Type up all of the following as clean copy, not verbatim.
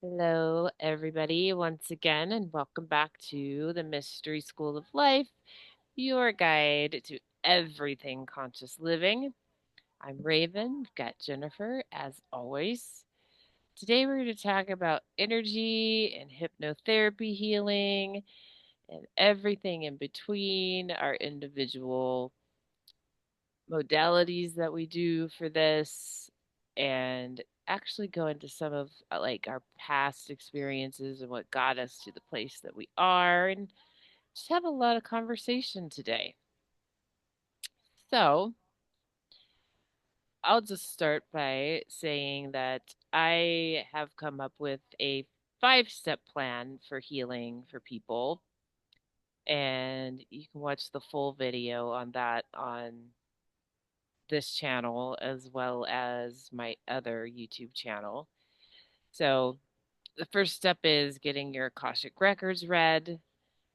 Hello, everybody, once again, and welcome back to the Mystery School of Life, your guide to everything conscious living. I'm Raven, we've got Jennifer, as always. Today, we're going to talk about energy and hypnotherapy healing and everything in between, our individual modalities that we do for this, and actually go into some of like our past experiences and what got us to the place that we are, and just have a lot of conversation today. So I'll just start by saying that I have come up with a 5-step plan for healing for people, and you can watch the full video on that on this channel as well as my other YouTube channel. So, the first step is getting your Akashic records read,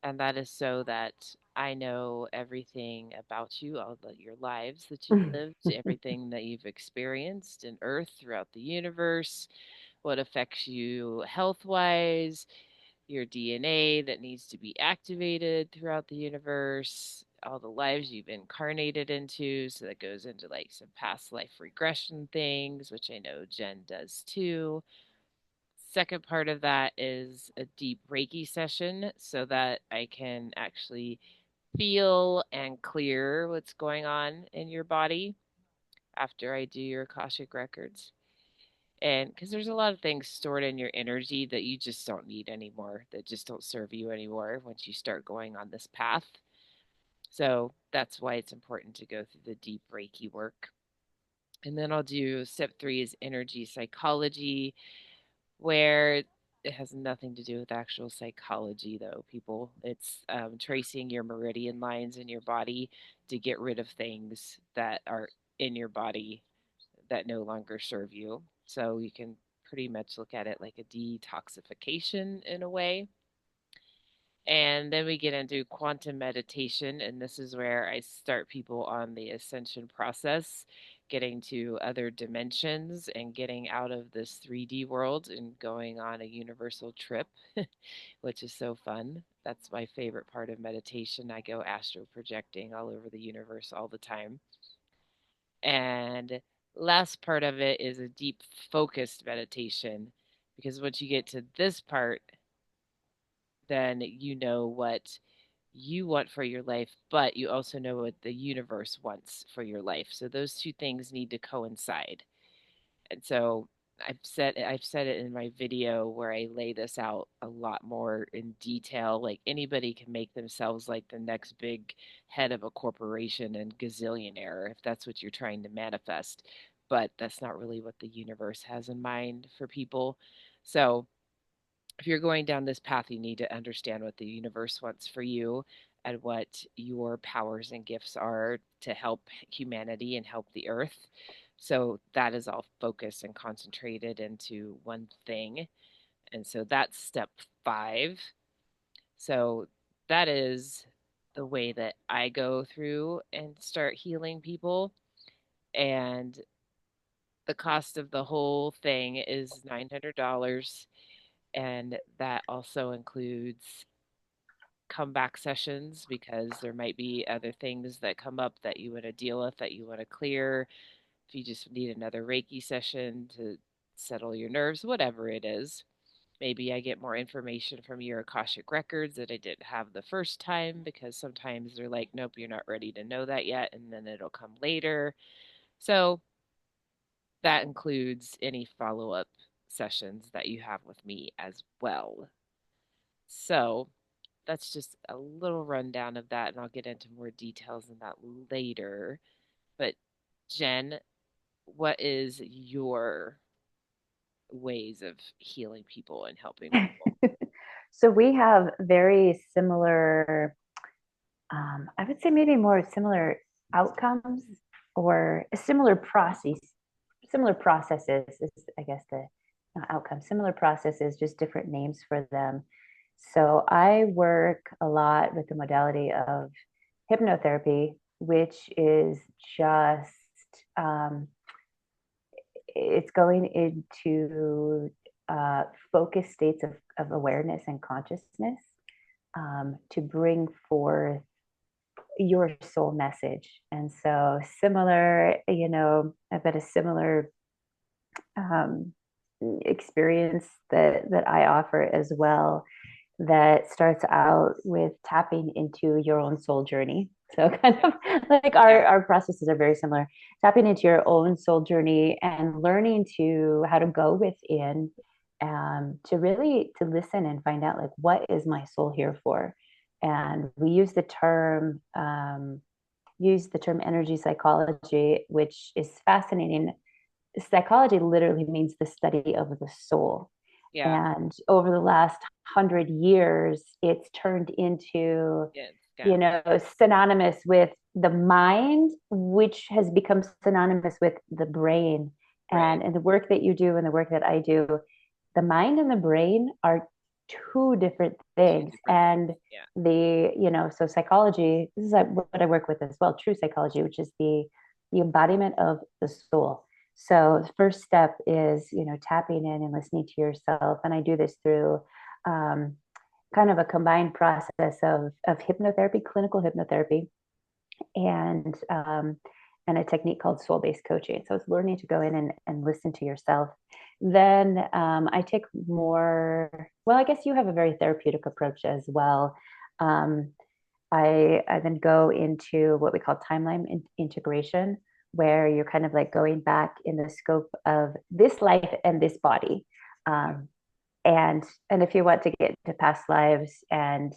and that is so that I know everything about you, all your lives that you've lived, everything that you've experienced in Earth throughout the universe, what affects you health wise, your DNA that needs to be activated throughout the universe, all the lives you've incarnated into. So that goes into like some past life regression things, which I know Jen does too. Second part of that is a deep Reiki session so that I can actually feel and clear what's going on in your body after I do your Akashic records. And because there's a lot of things stored in your energy that you just don't need anymore, that just don't serve you anymore once you start going on this path. So that's why it's important to go through the deep Reiki work. And then I'll do step 3 is energy psychology, where it has nothing to do with actual psychology, though, people. It's tracing your meridian lines in your body to get rid of things that are in your body that no longer serve you. So you can pretty much look at it like a detoxification in a way. And then we get into quantum meditation, and this is where I start people on the ascension process, getting to other dimensions and getting out of this 3D world and going on a universal trip, which is so fun. That's my favorite part of meditation. I go astral projecting all over the universe all the time. And last part of it is a deep focused meditation, because once you get to this part, then you know what you want for your life, but you also know what the universe wants for your life. So those two things need to coincide. And so I've said it in my video where I lay this out a lot more in detail. Like anybody can make themselves like the next big head of a corporation and gazillionaire if that's what you're trying to manifest. But that's not really what the universe has in mind for people. So if you're going down this path, you need to understand what the universe wants for you and what your powers and gifts are to help humanity and help the earth. So that is all focused and concentrated into one thing. And so that's step 5. So that is the way that I go through and start healing people. And the cost of the whole thing is $900. And that also includes comeback sessions, because there might be other things that come up that you want to deal with, that you want to clear. If you just need another Reiki session to settle your nerves, whatever it is. Maybe I get more information from your Akashic records that I didn't have the first time, because sometimes they're like, nope, you're not ready to know that yet, and then it'll come later. So that includes any follow up sessions that you have with me as well. So that's just a little rundown of that, and I'll get into more details on that later. But Jen, what is your ways of healing people and helping people? So we have very similar, I would say maybe more similar outcomes or similar processes is, I guess, the outcome, similar processes, just different names for them. So I work a lot with the modality of hypnotherapy, which is just, it's going into focused states of awareness and consciousness to bring forth your soul message. And so, similar, I've got a similar um, experience that I offer as well that starts out with tapping into your own soul journey. So kind Okay. of like Yeah. our processes are very similar. Tapping into your own soul journey and learning to how to go within to really to listen and find out like what is my soul here for. And we use the term energy psychology, which is fascinating. Psychology literally means the study of the soul. Yeah. And over the last 100 years, it's turned into, Yeah. It's gotten synonymous with the mind, which has become synonymous with the brain. right. And the work that you do and the work that I do, the mind and the brain are two different Two things. different things. And Yeah. so psychology, this is what I work with as well, true psychology, which is the embodiment of the soul. So the first step is, tapping in and listening to yourself. And I do this through um, kind of a combined process of hypnotherapy, clinical hypnotherapy, and and a technique called soul-based coaching. So it's learning to go in and listen to yourself. Then I take more, well, I guess you have a very therapeutic approach as well. Um, I then go into what we call timeline integration, where you're kind of like going back in the scope of this life and this body. Yeah. Um, and if you want to get to past lives and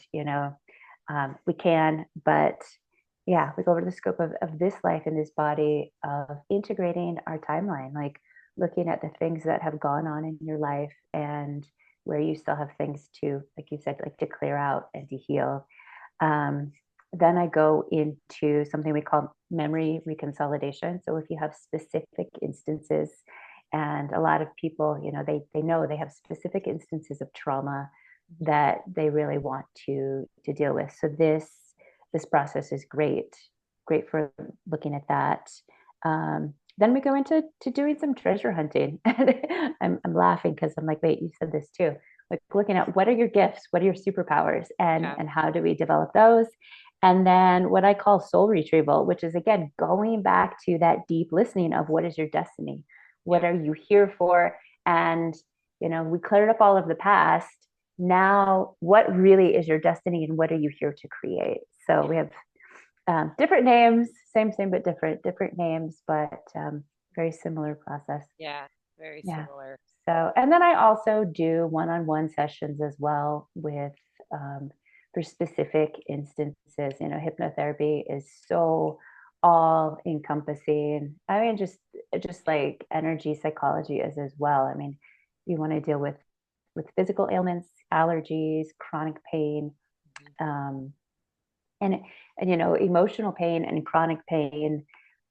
we can, but yeah, we go over the scope of this life and this body of integrating our timeline, like looking at the things that have gone on in your life and where you still have things to, like you said, like to clear out and to heal. um, then I go into something we call memory reconsolidation. So if you have specific instances, and a lot of people, they know they have specific instances of trauma that they really want to deal with. So this process is great for looking at that. Then we go into doing some treasure hunting. I'm laughing because I'm like, wait, you said this too, like looking at what are your gifts, what are your superpowers, Yeah. and how do we develop those. And then what I call soul retrieval, which is again going back to that deep listening of what is your destiny, what Yeah. are you here for. And we cleared up all of the past. Now what really is your destiny and what are you here to create? So Yeah. we have different names, same but different names, but very similar process. Yeah. Very Yeah. similar. So, and then I also do one-on-one sessions as well with um, for specific instances. Hypnotherapy is so all encompassing. I mean, just Yeah. like energy psychology is as well. I mean, you want to deal with physical ailments, allergies, chronic pain, Mhm. um, and emotional pain and chronic pain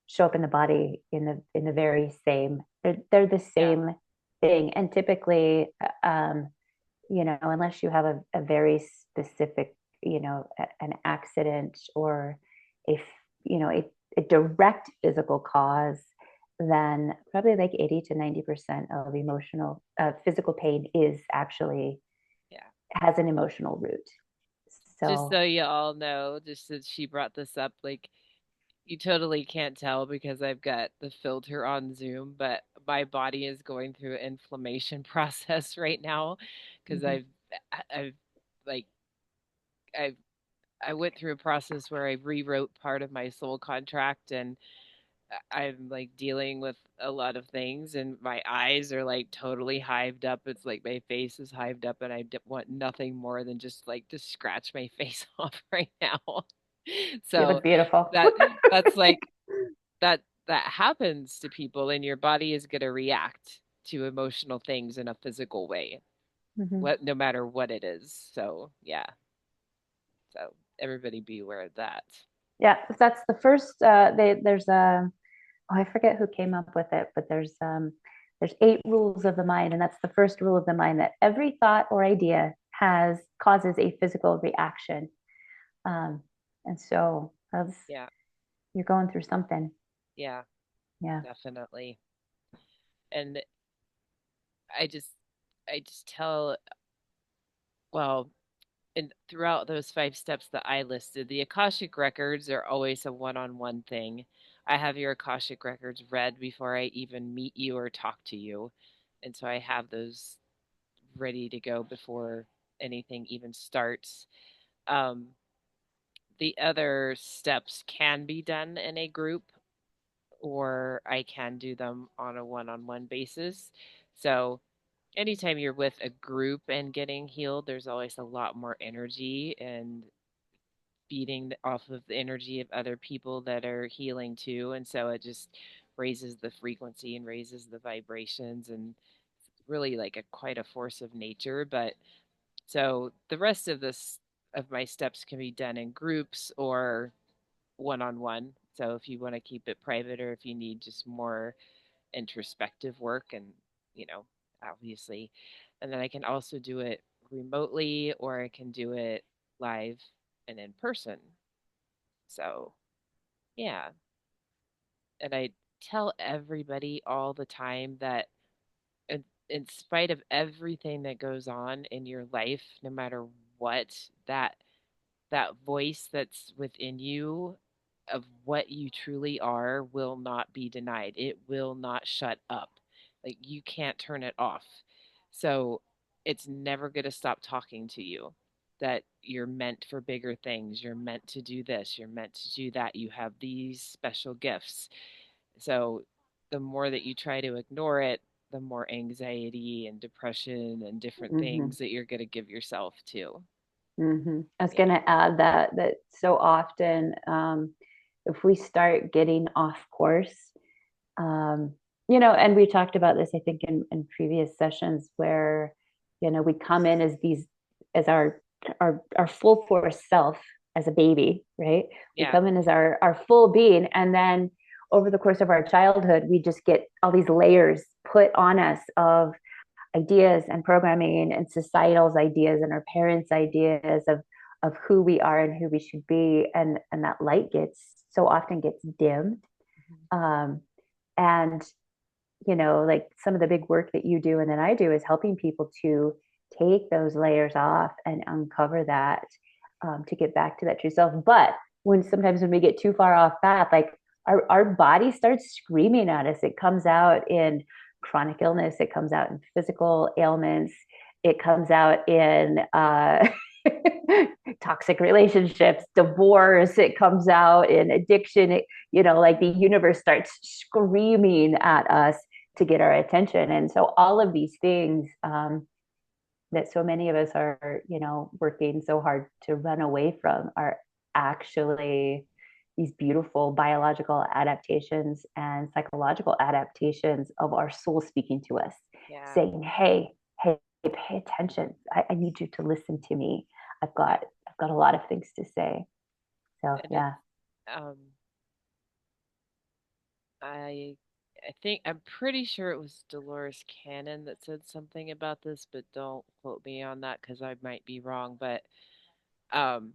show up in the body in the very same. They're the Yeah. same thing, and typically, unless you have a very specific, an accident or a a direct physical cause, then probably like 80 to 90% of emotional physical pain is actually Yeah. has an emotional root. Just So so you all know, just since she brought this up, like you totally can't tell because I've got the filter on Zoom, but my body is going through an inflammation process right now because mhm. I've like I've I went through a process where I rewrote part of my soul contract and I'm like dealing with a lot of things and my eyes are like totally hived up. It's like my face is hived up and want nothing more than just like to scratch my face off right now. You So look beautiful. that that's like that happens to people and your body is going to react to emotional things in a physical way. Mhm. What no matter what it is. So, yeah. So everybody be aware of that. Yeah, that's the first. There's a oh, I forget who came up with it, but there's 8 rules of the mind, and that's the first rule of the mind that every thought or idea has causes a physical reaction. Um, and so that's Yeah. you're going through something. Yeah, Yeah. definitely. And I just I just tell, well, and throughout those 5 steps that I listed, the Akashic records are always a one-on-one thing. I have your Akashic records read before I even meet you or talk to you. And so I have those ready to go before anything even starts. Um, the other steps can be done in a group, or I can do them on a one-on-one basis. So anytime you're with a group and getting healed, there's always a lot more energy and feeding off of the energy of other people that are healing too. And so it just raises the frequency and raises the vibrations, and really like a quite a force of nature. But so the rest of this of my steps can be done in groups or one on one. So if you want to keep it private, or if you need just more introspective work, and you know, obviously, and then I can also do it remotely, or I can do it live and in person. So yeah, and I tell everybody all the time that in spite of everything that goes on in your life, no matter what, that that voice that's within you of what you truly are will not be denied. It will not shut up. Like you can't turn it off. So it's never going to stop talking to you. That you're meant for bigger things. You're meant to do this. You're meant to do that. You have these special gifts. So the more that you try to ignore it, the more anxiety and depression and different Mm-hmm. things that you're going to give yourself to. I was Yeah. going to add that so often, if we start getting off course, um, and we talked about this, I think, in previous sessions where, we come in as these, as our full force self as a baby, right? We Yeah. come in as our full being, and then over the course of our childhood, we just get all these layers put on us of ideas and programming and societal's ideas and our parents' ideas of who we are and who we should be, and that light gets dimmed. Mhm. um, and like some of the big work that you do and that I do is helping people to take those layers off and uncover that, to get back to that true self. But sometimes when we get too far off path, like our body starts screaming at us. It comes out in chronic illness, it comes out in physical ailments, it comes out in toxic relationships, divorce, it comes out in addiction. Like the universe starts screaming at us to get our attention. And so all of these things, that so many of us are, working so hard to run away from, are actually these beautiful biological adaptations and psychological adaptations of our soul speaking to us, Yeah. saying, hey, pay attention. I need you to listen to me. I've got a lot of things to say. So And it's yeah. um I I think I'm pretty sure it was Dolores Cannon that said something about this, but don't quote me on that because I might be wrong. But um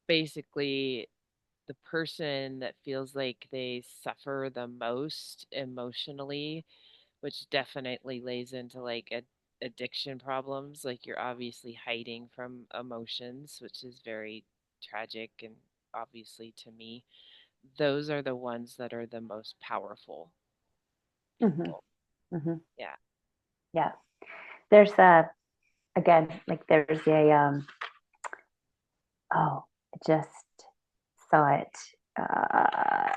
basically the person that feels like they suffer the most emotionally, which definitely lays into like addiction problems, like you're obviously hiding from emotions, which is very tragic and obviously to me, those are the ones that are the most powerful Mm-hmm. people. Mm-hmm. Yeah. Yeah. There's a again, like there's a oh, I just saw it. Uh,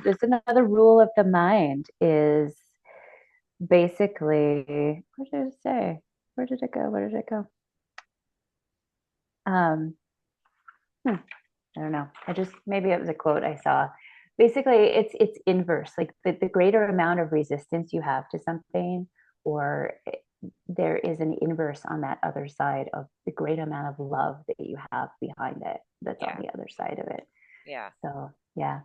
there's another rule of the mind is basically, what did it say? Where did it go? Where did it go? Um, hmm, I don't know. Maybe it was a quote I saw. Basically, it's inverse. Like the greater amount of resistance you have to something, or there is an inverse on that other side of the great amount of love that you have behind it. That's on Yeah. the other side of it. Yeah. So yeah,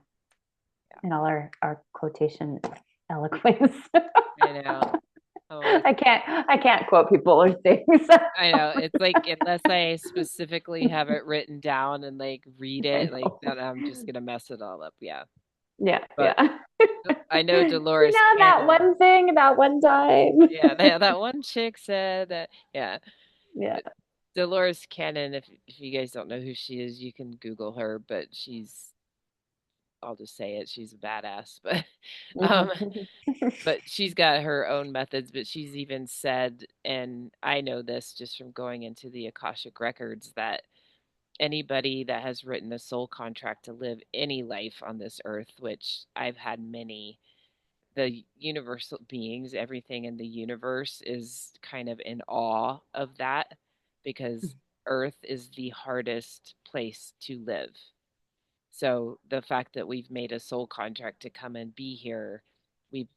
Yeah. and all our quotation eloquence. I know. Oh, it's, I can't quote people or things. I know. It's like unless I specifically have it written down and like read I it, like know. then I'm just gonna mess it all up. Yeah. Yeah, But yeah. I know You Dolores know that Cannon. one thing that one time. Yeah, that one chick said that. Yeah, Yeah. D- Dolores Cannon. If you guys don't know who she is, you can Google her. But I'll just say it. She's a badass. But um, Mhm. but she's got her own methods. But she's even said, and I know this just from going into the Akashic records, that anybody that has written a soul contract to live any life on this earth, which I've had many, the universal beings, everything in the universe is kind of in awe of that because Earth is the hardest place to live. So the fact that we've made a soul contract to come and be here, we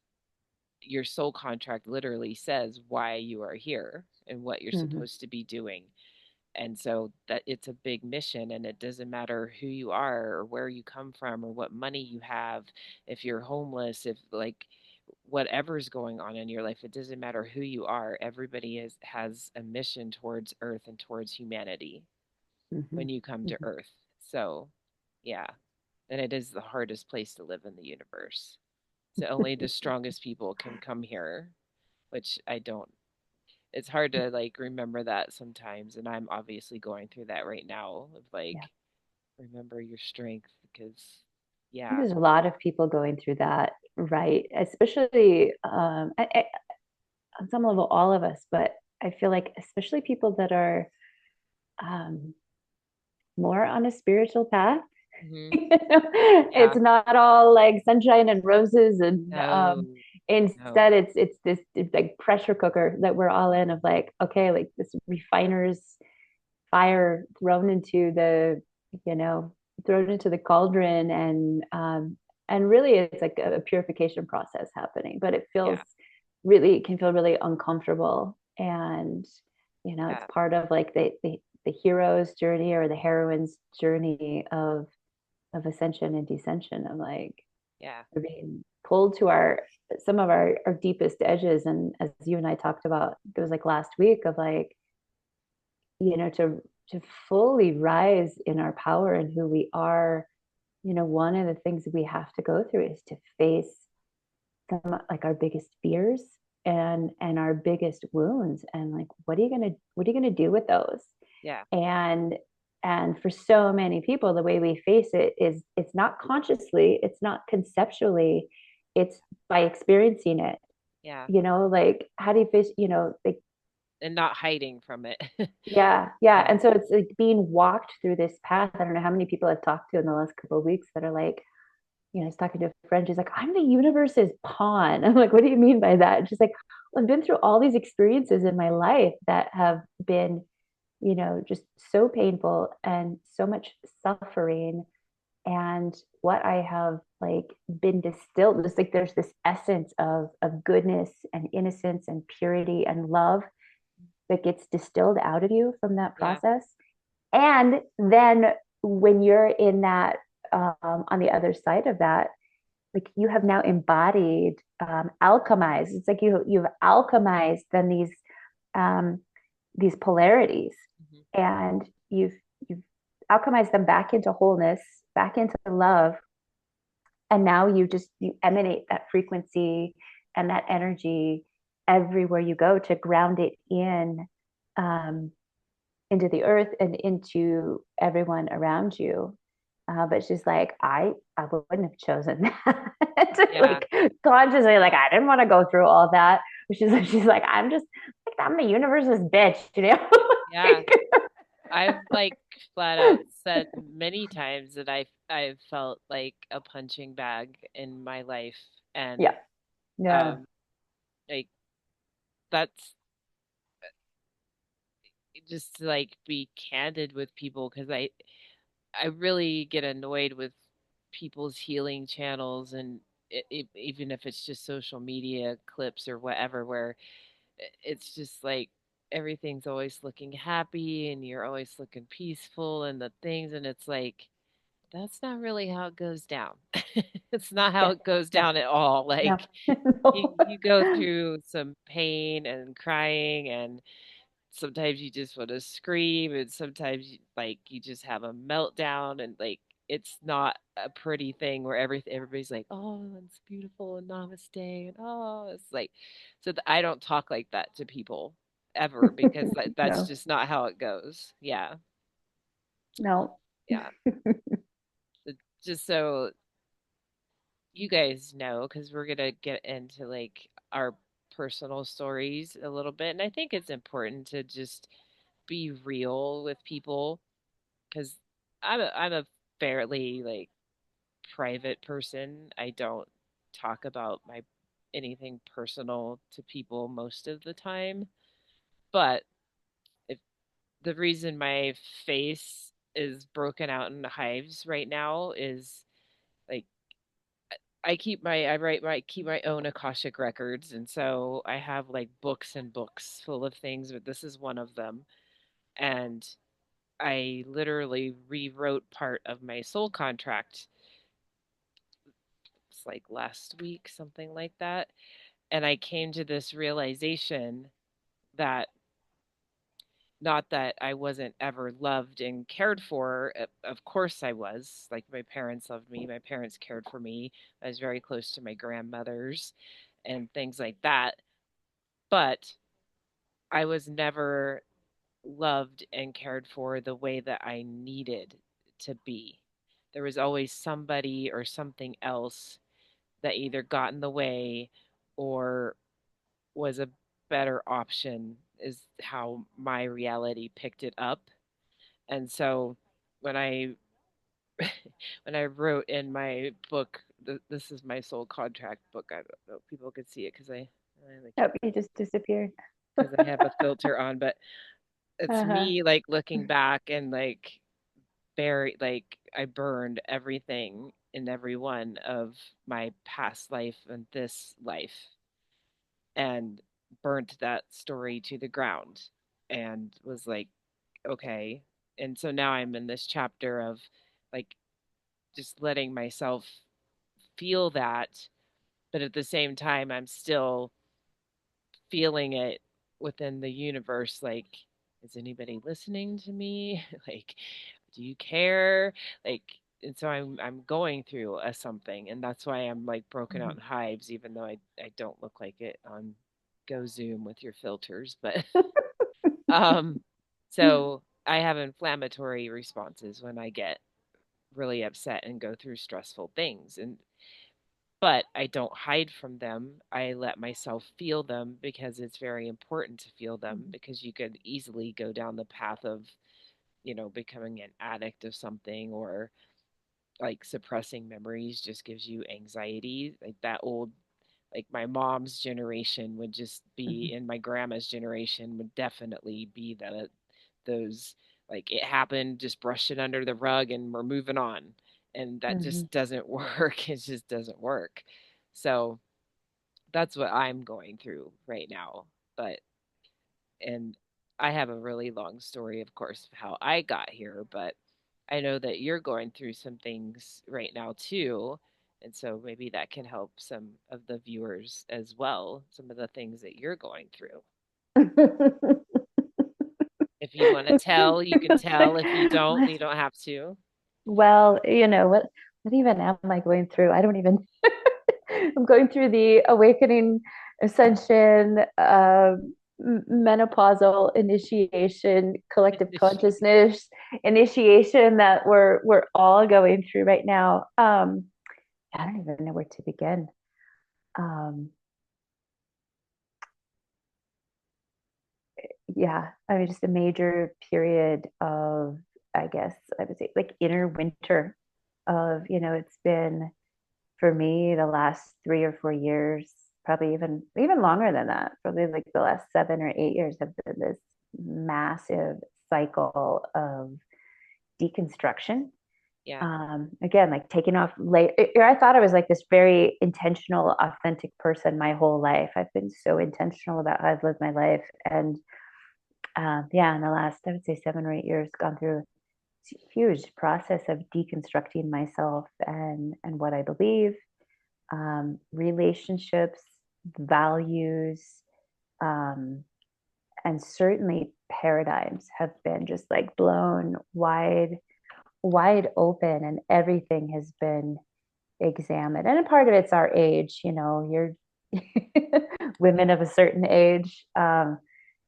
your soul contract literally says why you are here and what you're Mhm. supposed to be doing. And so that it's a big mission, and it doesn't matter who you are or where you come from or what money you have, if you're homeless, if like whatever's going on in your life, it doesn't matter who you are. Everybody has a mission towards earth and towards humanity when Mhm. you come to Mhm. earth. So, yeah. And it is the hardest place to live in the universe. So only the strongest people can come here, which I don't, it's hard to like remember that sometimes, and I'm obviously going through that right now of Yeah. like remember your strength because yeah. There's a lot of people going through that, right? Especially on some level, all of us, but I feel like especially people that are um, more on a spiritual path. Hmm. It's Yeah. not all like sunshine and roses, and No. instead No. it's this like pressure cooker that we're all in of like, okay, like this refiner's fire thrown into the, you know, thrown into the cauldron, and really it's like a purification process happening, but it feels Yeah. really, it can feel really uncomfortable. And it's Yeah. part of like the hero's journey or the heroine's journey of ascension and descension, of like Yeah. we're being pulled to our some of our deepest edges. And as you and I talked about, it was like last week of like, to fully rise in our power and who we are. One of the things that we have to go through is to face some like our biggest fears and our biggest wounds, and like what are you gonna do with those? Yeah. And and for so many people, the way we face it is, it's not consciously, it's not conceptually, it's by experiencing it. Yeah. Like, how do you face, like, And not hiding from it. yeah, yeah. Yeah. And so it's like being walked through this path. I don't know how many people I've talked to in the last couple of weeks that are like, I was talking to a friend. She's like, I'm the universe's pawn. I'm like, what do you mean by that? And she's like, well, I've been through all these experiences in my life that have been, just so painful and so much suffering. And what I have like been distilled, just like there's this essence of goodness and innocence and purity and love that gets distilled out of you from that Yeah. process. And then when you're in that, on the other side of that, like you have now embodied, alchemized. It's like you've alchemized then um, these polarities, Hmm. and you've alchemized them back into wholeness, back into love, and now you emanate that frequency and that energy everywhere you go to ground it um, into the earth and into everyone around you. But she's like, I wouldn't have chosen that. Yeah. Like consciously, like I didn't want to go through all that. She's like, I'm just like, I'm the universe's bitch. Yeah. I've like flat out said many times that I've felt like a punching bag in my life, and Yeah, yeah, um like that's just to like be candid with people because I really get annoyed with people's healing channels, and even if it's just social media clips or whatever, where it's just like everything's always looking happy and you're always looking peaceful and the things, and it's like that's not really how it goes down. It's not how yeah, it goes yeah. down at all. No, Like no. you go through some pain and crying, and sometimes you just want to scream, and sometimes like you just have a meltdown, and like it's not a pretty thing where everybody's like, "Oh, it's beautiful and namaste," and oh, it's like, I don't talk like that to people ever because that's No, just not how it goes. Yeah, no. yeah. Just so you guys know, because we're gonna get into like our personal stories a little bit, and I think it's important to just be real with people because I'm a fairly like private person. I don't talk about my anything personal to people most of the time. But if the reason my face is broken out in hives right now is like I write my keep my own Akashic records, and so I have like books and books full of things, but this is one of them. And I literally rewrote part of my soul contract. It's like last week, something like that. And I came to this realization that not that I wasn't ever loved and cared for. Of course I was. Like my parents loved me, my parents cared for me. I was very close to my grandmothers and things like that. But I was never loved and cared for the way that I needed to be. There was always somebody or something else that either got in the way or was a better option, is how my reality picked it up. And so when I when I wrote in my book, this is my soul contract book. I don't know if people could see it I like Oh, it you just disappeared. because I have a filter on, but it's Uh-huh. me like looking back and like buried, like I burned everything in every one of my past life and this life and burnt that story to the ground and was like, okay. And so now I'm in this chapter of like just letting myself feel that, but at the same time, I'm still feeling it within the universe. Like, is anybody listening to me? Like, do you care? Like, and so I'm going through a something, and that's why I'm like broken out Mhm. in hives, even though I don't look like it on Go Zoom with your filters, but um, so I have inflammatory responses when I get really upset and go through stressful things, and but I don't hide from them. I let myself feel them because it's very important to feel them because you could easily go down the path of, becoming an addict of something or like suppressing memories just gives you anxiety. Like that old, like my mom's generation would just be, Mhm. and my grandma's generation would definitely be those like it happened, just brush it under the rug and we're moving on. And that Mhm. just doesn't work. It just doesn't work. So that's what I'm going through right now. But and I have a really long story, of course, of how I got here, but I know that you're going through some things right now too. And so maybe that can help some of the viewers as well, some of the things that you're going through. If you want to tell, you can tell. If What? you don't have to. Well, what even am I going through? I don't even I'm going through the awakening, ascension, menopausal initiation, collective consciousness initiation that we're all going through right now. I don't even know where to begin. Um, yeah, I mean, just a major period of, I guess I would say, like inner winter of, it's been for me the last 3 or 4 years, probably even longer than that. Probably like the last 7 or 8 years have been this massive cycle of deconstruction. Yeah. Again, like taking off late. I thought I was like this very intentional, authentic person my whole life. I've been so intentional about how I've lived my life, and yeah, in the last, I would say, 7 or 8 years, gone through a huge process of deconstructing myself and what I believe, relationships, values, um, and certainly paradigms have been just like blown wide wide open and everything has been examined. And a part of it's our age, you're women of a certain age.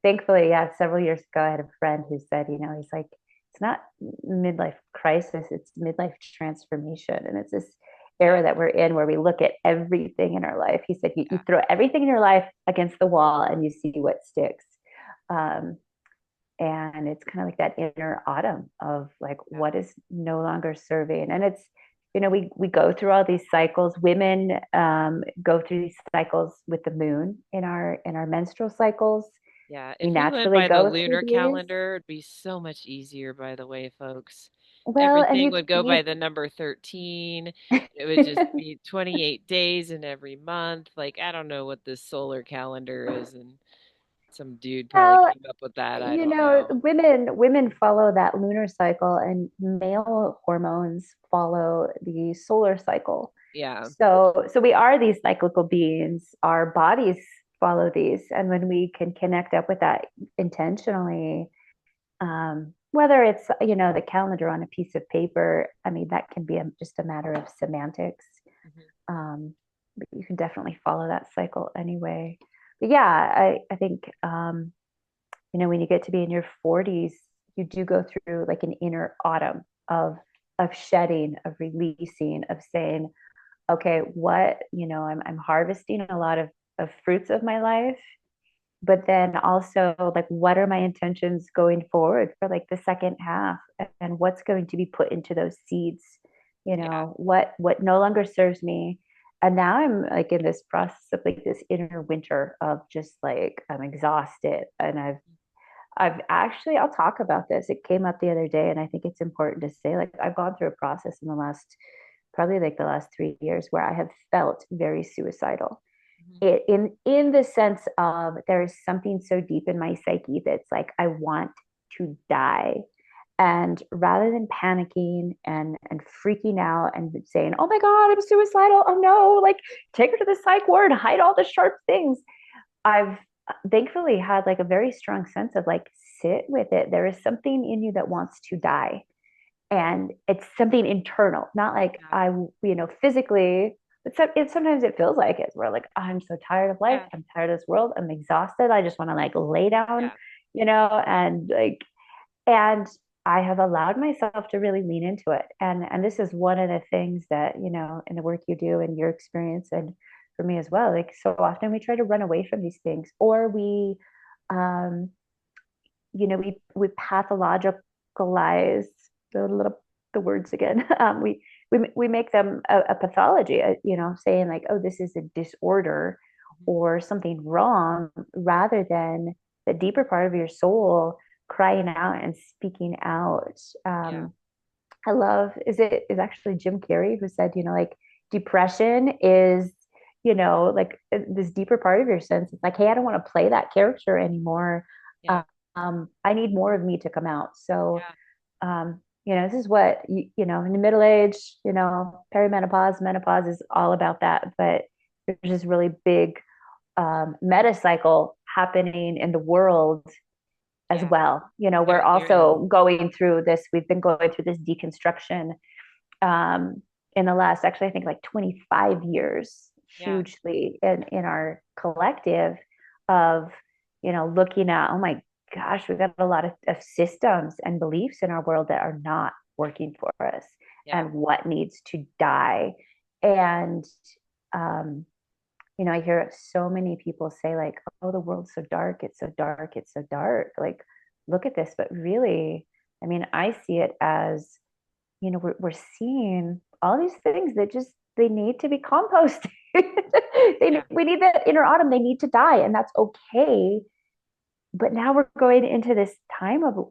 Thankfully, yeah, several years ago, I had a friend who said, he's like, it's not midlife crisis, it's midlife transformation. And it's this Yeah. era that we're in where we look at everything in our life. He said, you Yeah. throw everything in your life against the wall and you see what sticks. Um, and it's kind of like that inner autumn of like Yeah. what is no longer serving. And it's, we go through all these cycles. Women go through these cycles with the moon in our menstrual cycles. Yeah. We If we went naturally by the go through lunar these. calendar, it'd be so much easier, by the way, folks. Well, and Everything you would go by you the number 13. It would just be 28 days in every month. Like, I don't know what this solar calendar is, and some dude probably well, came up with that. I don't know. women follow that lunar cycle, and male hormones follow the solar cycle. Yeah. So we are these cyclical beings. Our bodies follow these, and when we can connect up with that intentionally, whether it's the calendar on a piece of paper, I mean that can be just a matter of semantics. Mhm. Um, but you can definitely follow that cycle anyway. But yeah, I think when you get to be in your 40s, you do go through like an inner autumn of shedding, of releasing, of saying, okay, what, I'm harvesting a lot of fruits of my life, but then also like what are my intentions going forward for like the second half, and what's going to be put into those seeds, Yeah. what no longer serves me. And now I'm like in this process of like this inner winter of just like I'm exhausted, and I've actually, I'll talk about this. It came up the other day, and I think it's important to say, like, I've gone through a process in probably like the last 3 years where I have felt very suicidal. Mhm. In the sense of there is something so deep in my psyche that's like, I want to die. And rather than panicking and freaking out and saying, oh my God, I'm suicidal. Oh no, like take her to the psych ward, hide all the sharp things. I've thankfully had like a very strong sense of like, sit with it. There is something in you that wants to die. And it's something internal, not like Yeah. physically. Sometimes it feels like it. We're like, I'm so tired of life. Yeah. I'm tired of this world. I'm exhausted. I just want to like lay down, Yeah. and like, and I have allowed myself to really lean into it. And this is one of the things that, in the work you do and your experience, and for me as well, like so often we try to run away from these things, or um, we pathologicalize the little the words again. We make them a pathology, saying like, oh, this is a disorder Mhm. or something wrong, rather than the deeper part of your soul crying out and speaking out. Yeah. I love is actually Jim Carrey who said, like depression is, like this deeper part of your sense. It's like, hey, I don't want to play that character anymore. Yeah. I need more of me to come out. So, Yeah. this is what, in the middle age, perimenopause, menopause is all about that. But there's this really big meta cycle happening in the world as Yeah. well. We're There is. also going through this, we've been going through this deconstruction in the last, actually, I think like 25 years, Yeah. hugely in our collective of, looking at, oh my gosh, we've got a lot of systems and beliefs in our world that are not working for us, Yeah. and what needs to die. And, um, I hear so many people say, like, oh, the world's so dark, it's so dark, it's so dark. Like, look at this. But really, I mean, I see it as, we're seeing all these things that just they need to be composted. Yeah. We need that inner autumn. They need to die, and that's okay. But now we're going into this time of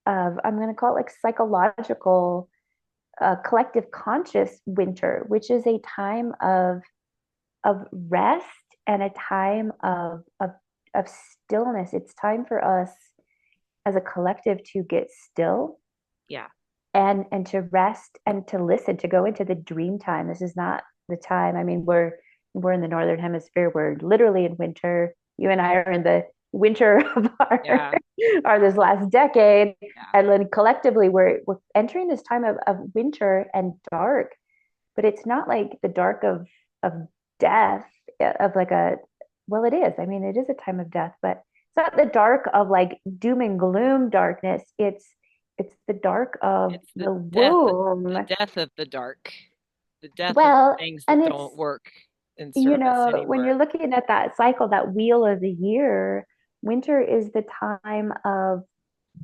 I'm going to call it like psychological, collective conscious winter, which is a time of rest and a time of stillness. It's time for us as a collective to get still Yeah. and to rest and to listen, to go into the dream time. This is not the time. I mean, we're in the northern hemisphere. We're literally in winter. You and I are in the winter of Yeah. our this last decade. Yeah. And then collectively we're entering this time of winter and dark, but it's not like the dark of death, of like a, well, it is. I mean, it is a time of death, but it's not the dark of like doom and gloom darkness. It's the dark of It's the the womb. death of the dark, the death of the Well, things and that it's, don't work and you serve us know, when anymore. you're looking at that cycle, that wheel of the year, winter is the time of,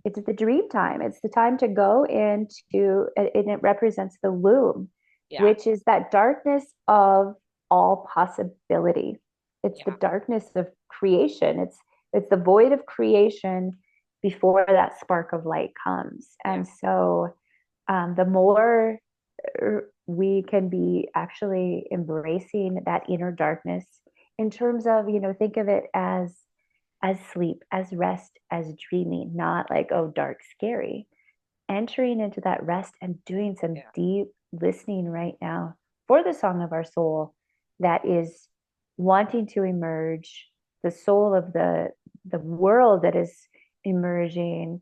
it's the dream time. It's the time to go into, and it represents the womb, Yeah. which is that darkness of all possibility. It's the Yeah. darkness of creation. It's the void of creation before that spark of light comes. Yeah. And so the more we can be actually embracing that inner darkness in terms of, think of it as sleep, as rest, as dreaming, not like, oh, dark, scary. Entering into that rest and doing some Yeah. deep listening right now for the song of our soul that is wanting to emerge, the soul of the world that is emerging,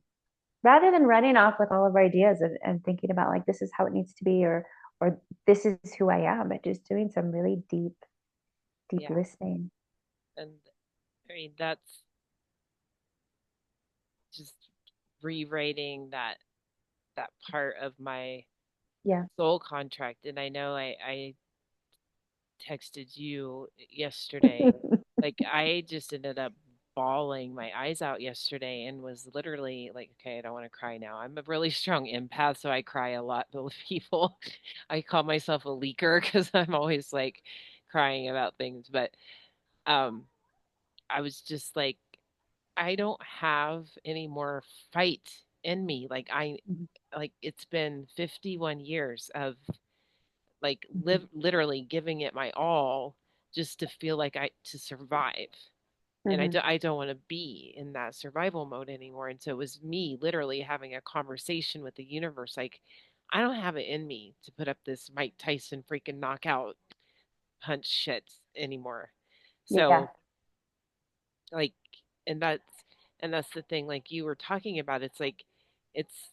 rather than running off with all of our ideas and thinking about like this is how it needs to be, or this is who I am, but just doing some really deep Yeah. listening. And I mean, that's just rewriting that part of my Yeah. soul contract. And I know I texted you yesterday. Like I just ended up bawling my eyes out yesterday and was literally like, okay, I don't want to cry now. I'm a really strong empath, so I cry a lot with people. I call myself a leaker because I'm always like crying about things. But um I was just like, I don't have any more fight in me. Like it's been 51 years of like literally giving it my all just to feel like I to survive. And Mm-hmm. I don't want to be in that survival mode anymore. And so it was me literally having a conversation with the universe like I don't have it in me to put up this Mike Tyson freaking knockout punch shit anymore. Yeah. So like and that's the thing like you were talking about it's like it's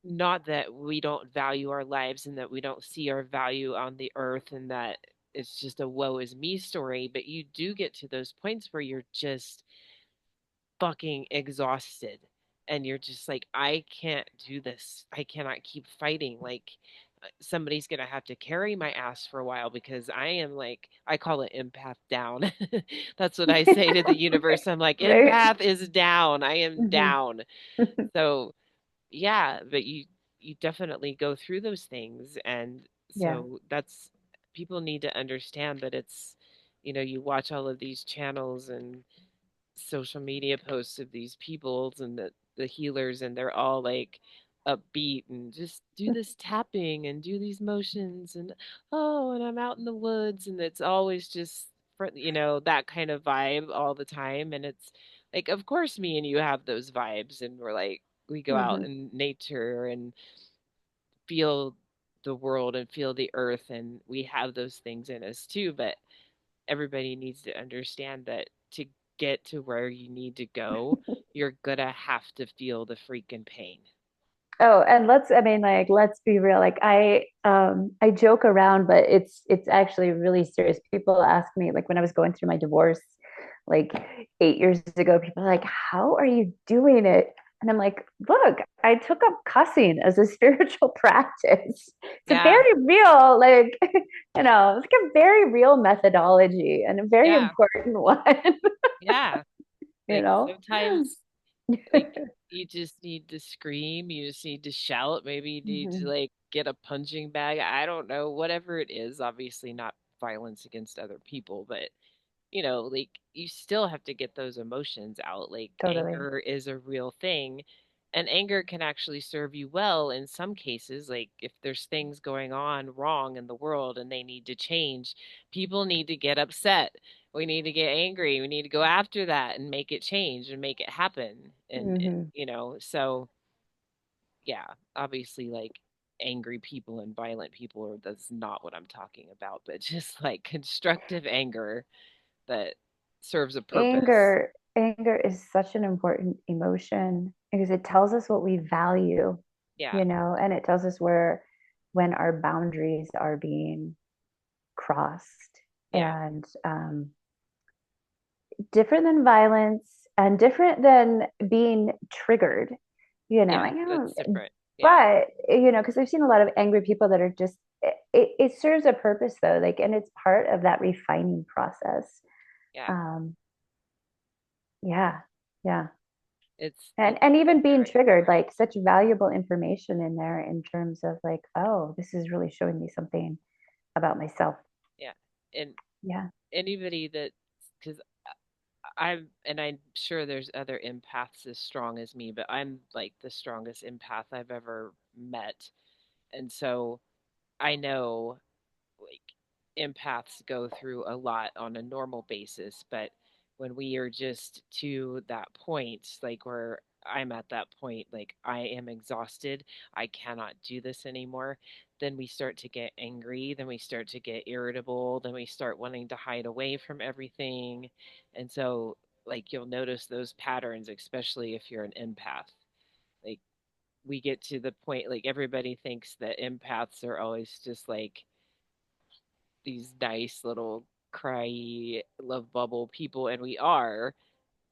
not that we don't value our lives and that we don't see our value on the earth and that it's just a woe is me story, but you do get to those points where you're just fucking exhausted and you're just like, I can't do this. I cannot keep fighting. Like, somebody's going to have to carry my ass for a while because I am like, I call it empath down. That's what I say to the universe. I'm like, Right. empath is down. I am Mm-hmm. down. So yeah, but you definitely go through those things and Yeah. so that's people need to understand that it's you watch all of these channels and social media posts of these peoples and the healers and they're all like upbeat and just do this tapping and do these motions and oh and I'm out in the woods and it's always just that kind of vibe all the time and it's like of course me and you have those vibes and we're like we go out Mm-hmm. in nature and feel the world and feel the earth and we have those things in us too but everybody needs to understand that to get to where you need to go, you're gonna have to feel the freaking pain. Oh, and I mean, like, let's be real. Like, I joke around, but it's actually really serious. People ask me, like, when I was going through my divorce, like 8 years ago, people are like, "How are you doing it?" And I'm like, "Look, I took up cussing as a spiritual practice. It's a Yeah, very real, like, it's like a very real methodology and a very yeah, important one, yeah. you Like know." sometimes, like you just need to scream, you just need to shout, maybe you need to Mhm. like get a punching bag. I don't know, whatever it is. Obviously, not violence against other people, but like you still have to get those emotions out. Like Totally. anger is a real thing. And anger can actually serve you well in some cases. Like if there's things going on wrong in the world and they need to change, people need to get upset. We need to get angry. We need to go after that and make it change and make it happen. And, Hmm. so yeah, obviously, like angry people and violent people are that's not what I'm talking about, but just like constructive anger that serves a purpose. Anger. anger is such an important emotion because it tells us what we value, Yeah. and it tells us where when our boundaries are being crossed. Yeah. And different than violence and different than being triggered, Yeah. like, That's different. Yeah. but, because I've seen a lot of angry people that are just, it serves a purpose though, like, and it's part of that refining process. Yeah. Um, yeah, yeah. And It's and even being very triggered, important. like such valuable information in there in terms of like, oh, this is really showing me something about myself. Yeah. And Yeah. anybody that, because I'm sure there's other empaths as strong as me, but I'm like the strongest empath I've ever met. And so I know like empaths go through a lot on a normal basis, but when we are just to that point, like where I'm at that point, like I am exhausted, I cannot do this anymore, then we start to get angry, then we start to get irritable, then we start wanting to hide away from everything. And so, like, you'll notice those patterns, especially if you're an empath. Like, we get to the point, like, everybody thinks that empaths are always just like these nice little cryy love bubble people, and we are,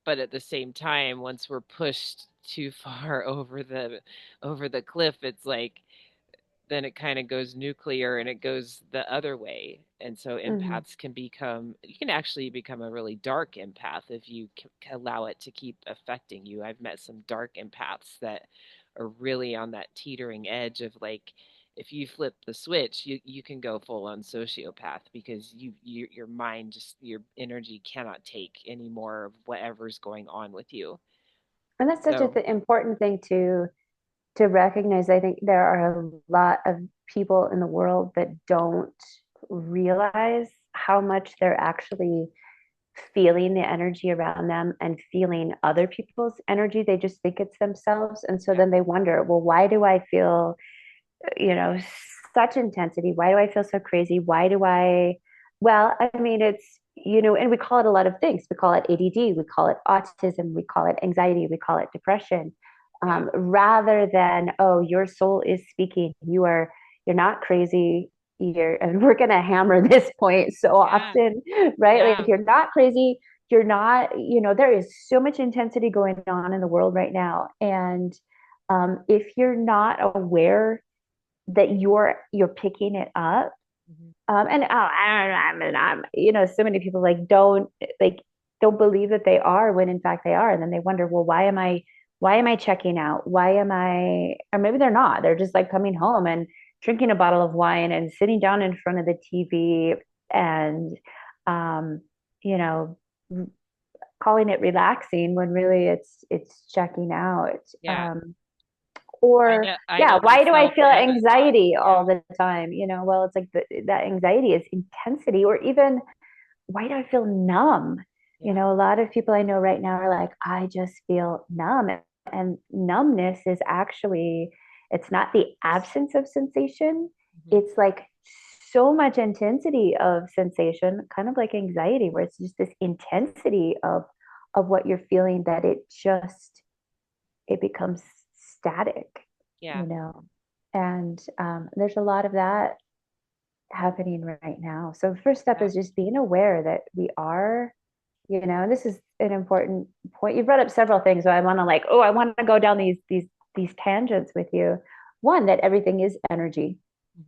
but at the same time once we're pushed too far over the cliff, it's like then it kind of goes nuclear and it goes the other way. And so Hmm. empaths can become, you can actually become a really dark empath if you allow it to keep affecting you. I've met some dark empaths that are really on that teetering edge of like, if you flip the switch, you can go full on sociopath because your mind, just your energy cannot take any more of whatever's going on with you. And that's such an So important thing to recognize. I think there are a lot of people in the world that don't realize how much they're actually feeling the energy around them and feeling other people's energy. They just think it's themselves. And so yeah, then they wonder, well, why do I feel, you know, such intensity? Why do I feel so crazy? Why do I, well, I mean, it's, and we call it a lot of things. We call it ADD, we call it autism, we call it anxiety, we call it depression. yeah, Rather than, oh, your soul is speaking. You're not crazy. And we're going to hammer this point so yeah, often, right? Like yeah. you're not crazy. You're not, there is so much intensity going on in the world right now. And if you're not aware that you're picking it up. Mhm. And I don't know, so many people like don't believe that they are when in fact they are, and then they wonder, well, why am I checking out? Why am I? Or maybe they're not. They're just like coming home and drinking a bottle of wine and sitting down in front of the TV and, um, you know, calling it relaxing when really it's checking out. Yeah. Or I yeah, know why do I myself feel as a thought. anxiety Yeah. all the time? Well, it's like that anxiety is intensity. Or even, why do I feel numb? Yeah. A lot of people I know right now are like, I just feel numb. And numbness is actually, it's not the absence of sensation. Mhm. It's like so much intensity of sensation, kind of like anxiety, where it's just this intensity of what you're feeling that it becomes static, Yeah. you know. And there's a lot of that happening right now. So the first step Yeah. is just being aware that we are, and this is an important point. You brought up several things, so I want to I want to go down these tangents with you. One, that everything is energy,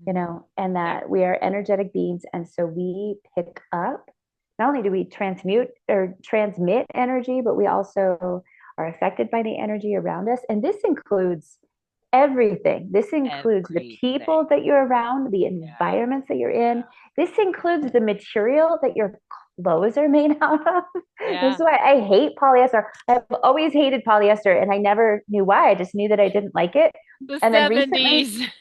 Mhm. and Yeah. that we are energetic beings. And so we pick up, not only do we transmute or transmit energy, but we also are affected by the energy around us. And this includes everything. This includes the Everything. people that you're around, the Yeah. environments that you're in. This includes the material that your clothes are made out of. This is Yeah. why I hate polyester. I've always hated polyester and I never knew why. I just knew that I didn't like it. The And then recently, 70s.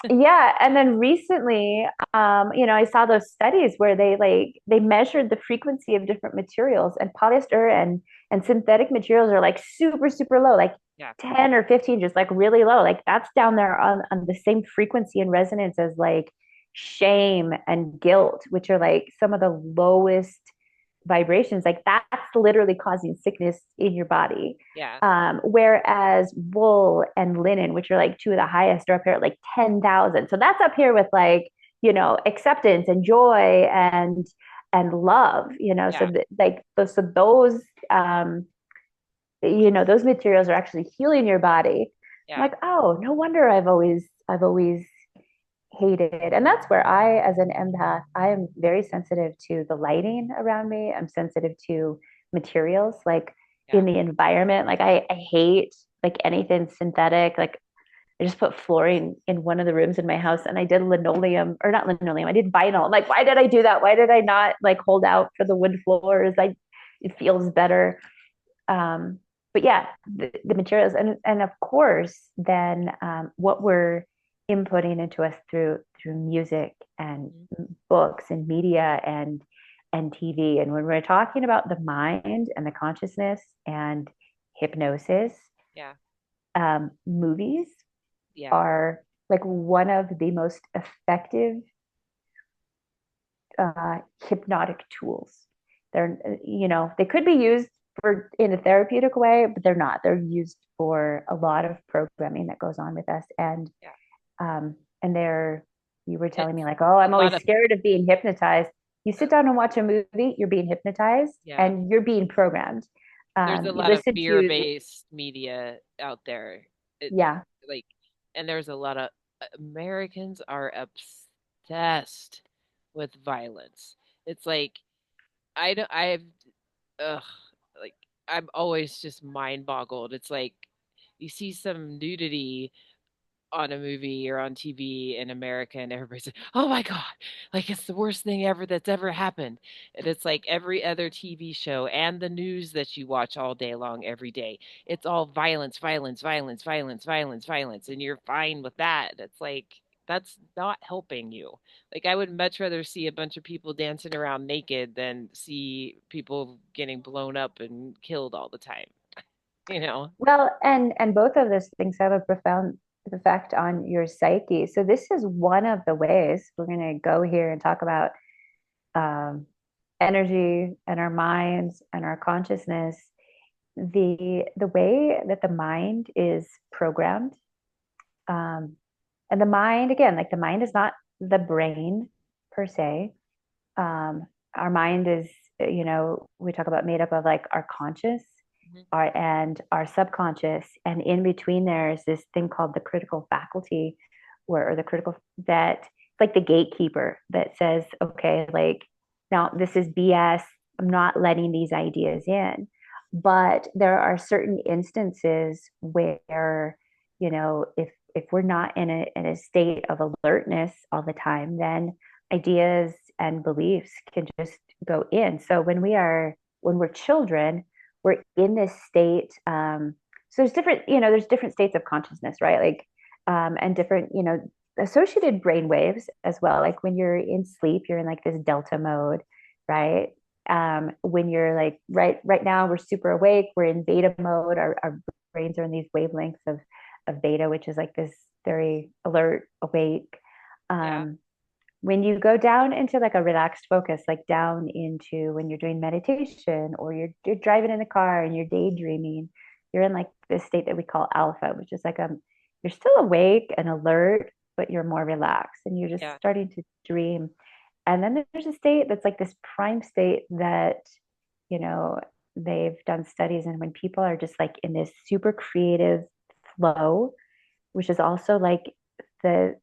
yeah, and then recently, I saw those studies where they measured the frequency of different materials, and polyester and synthetic materials are like super super low, like Yeah. 10 or 15, just like really low. Like that's down there on the same frequency and resonance as like shame and guilt, which are like some of the lowest vibrations, like that's literally causing sickness in your body. Yeah. Whereas wool and linen, which are like two of the highest, are up here at like 10,000. So that's up here with like, acceptance and joy and love, so Yeah. like so those those materials are actually healing your body. I'm Yeah. like, oh, no wonder I've always hated. And that's where I, as an empath, I am very sensitive to the lighting around me. I'm sensitive to materials, like in Yeah. the environment. Like I hate like anything synthetic. Like I just put flooring in one of the rooms in my house and I did linoleum, or not linoleum, I did vinyl. Like, why did I do that? Why did I not like hold out for the wood floors? Like it feels better. Um, but yeah, the materials, and of course, then what we're inputting into us through music and Mhm. books and media and TV. And when we're talking about the mind and the consciousness and hypnosis, Yeah. movies Yeah. are like one of the most effective hypnotic tools. They're, they could be used for in a therapeutic way, but they're not. They're used for a lot of programming that goes on with us, Yeah. and they're. You were telling me It's like, oh, a I'm lot always of scared of being hypnotized. You sit down and watch a movie, you're being hypnotized, yeah. and you're being programmed. There's a You lot of listen to, fear-based media out there. It yeah. like and there's a lot of Americans are obsessed with violence. It's like I don't I've ugh like I'm always just mind boggled. It's like you see some nudity on a movie or on TV in America and everybody's like, "Oh my God, like it's the worst thing ever that's ever happened." And it's like every other TV show and the news that you watch all day long, every day. It's all violence, violence, violence, violence, violence, violence, and you're fine with that. It's like that's not helping you. Like I would much rather see a bunch of people dancing around naked than see people getting blown up and killed all the time, you know? Well, and both of those things have a profound effect on your psyche. So this is one of the ways we're going to go here and talk about um, energy and our minds and our consciousness. The way that the mind is programmed, um, and the mind again, like the mind is not the brain per se. Um, our mind is, we talk about made up of like our conscious, Mhm. and our subconscious, and in between there is this thing called the critical faculty, or the critical that like the gatekeeper that says, okay, like now this is BS. I'm not letting these ideas in. But there are certain instances where, if we're not in a state of alertness all the time, then ideas and beliefs can just go in. So when we're children, we're in this state. So there's different states of consciousness, right? Like, and different, associated brain waves as well. Like when you're in sleep, you're in like this delta mode, Yeah. right? When you're like right now, we're super awake. We're in beta mode. Our brains are in these wavelengths of beta, which is like this very alert, awake. Yeah. Um, when you go down into like a relaxed focus, like down into when you're doing meditation, or you're driving in the car and you're daydreaming, you're in like this state that we call alpha, which is like you're still awake and alert, but you're more relaxed and you're just Yeah. starting to dream. And then there's a state that's like this prime state that, you know, they've done studies, and when people are just like in this super creative flow, which is also like the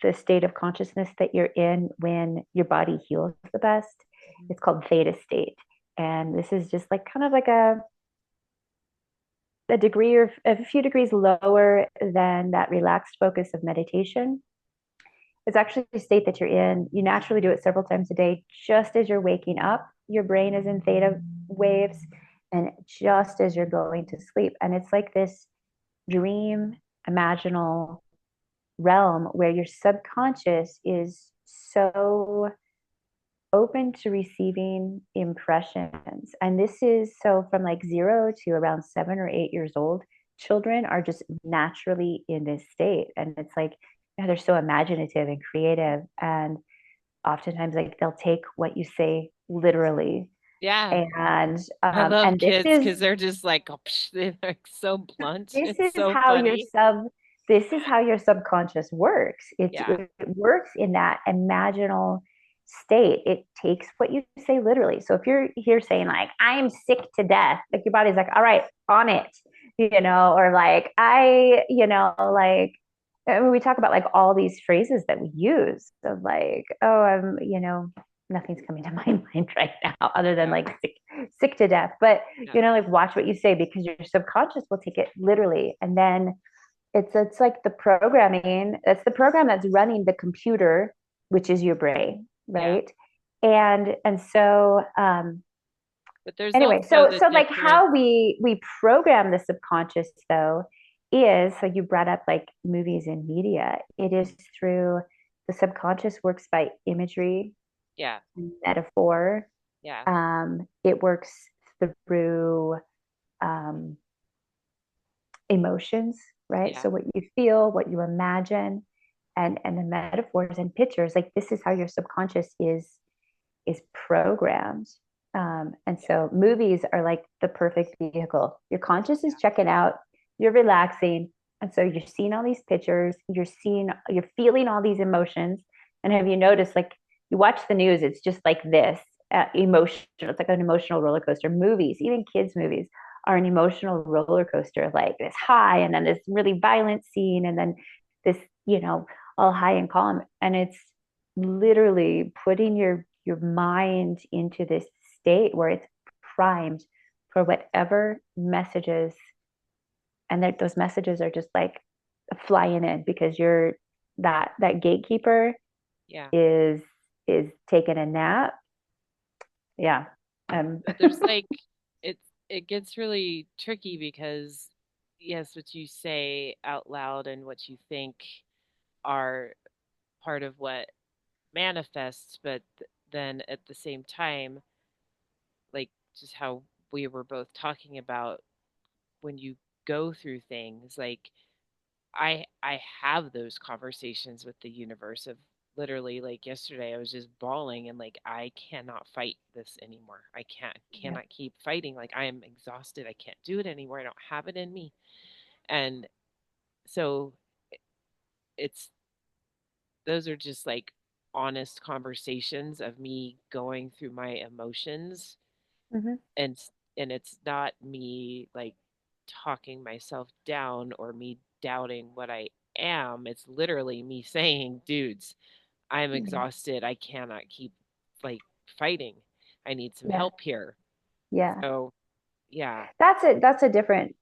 the state of consciousness that you're in when your body heals the best. Mhm. It's called theta state. And this is just like kind of like a degree or a few degrees lower than that relaxed focus of meditation. It's actually a state that you're in. You naturally do it several times a day. Just as you're waking up, your brain is in theta waves, and just as you're going to sleep. And it's like this dream, imaginal realm where your subconscious is so open to receiving impressions. And this is so from like 0 to around 7 or 8 years old, children are just naturally in this state. And it's like, they're so imaginative and creative. And oftentimes, like, they'll take what you say literally. Yeah. I love And kids because they're just like, oh, they're like so blunt. this It's is so how your funny. sub this is how your subconscious works. Yeah. It works in that imaginal state. It takes what you say literally. So if you're here saying like I'm sick to death, like your body's like, all right, on it, or like like I mean, we talk about like all these phrases that we use of like, oh, nothing's coming to my mind right now other than Yeah. like sick to death. But Yeah. like watch what you say because your subconscious will take it literally. And then it's like the programming, that's the program that's running the computer, which is your brain, Yeah. right? And so But there's anyway, also the so like difference. how we program the subconscious though is, so you brought up like movies and media. It is through the subconscious works by imagery, Yeah. metaphor. Yeah. It works through um, emotions, right? Yeah. So what you feel, what you imagine, and the metaphors and pictures, like this is how your subconscious is programmed. And Yeah. so movies are like the perfect vehicle. Your conscious is Yeah. checking out, you're relaxing, and so you're seeing all these pictures, you're feeling all these emotions. And have you noticed, like you watch the news, it's just like this emotional. It's like an emotional roller coaster. Movies, even kids' movies, are an emotional roller coaster, like this high and then this really violent scene and then this, all high and calm. And it's literally putting your mind into this state where it's primed for whatever messages, and that those messages are just like flying in because you're that gatekeeper Yeah. is taking a nap. Yeah. But there's like it gets really tricky because yes, what you say out loud and what you think are part of what manifests, but then at the same time, like just how we were both talking about when you go through things, like I have those conversations with the universe of literally like yesterday I was just bawling and like I cannot fight this anymore. I Yeah. cannot keep fighting. Like I am exhausted. I can't do it anymore. I don't have it in me. And so it's those are just like honest conversations of me going through my emotions Mm-hmm. and and it's not me like talking myself down or me doubting what I am. It's literally me saying, dudes, I'm Yeah. exhausted. I cannot keep like fighting. I need some Yeah. help here. Yeah. So, yeah. That's a different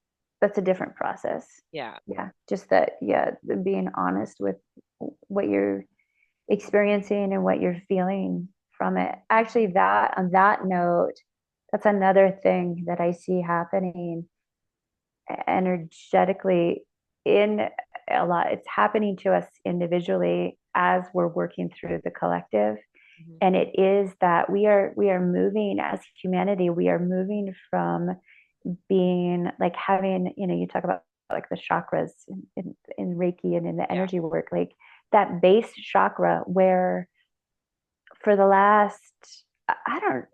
process. Yeah. Yeah. Just that, yeah, being honest with what you're experiencing and what you're feeling from it. Actually, that on that note, that's another thing that I see happening energetically in a lot. It's happening to us individually as we're working through the collective. Mhm. And it is that we are moving as humanity, we are moving from being like having, you talk about like the chakras in Reiki and in the Yeah. energy work, like that base chakra where for the last, I don't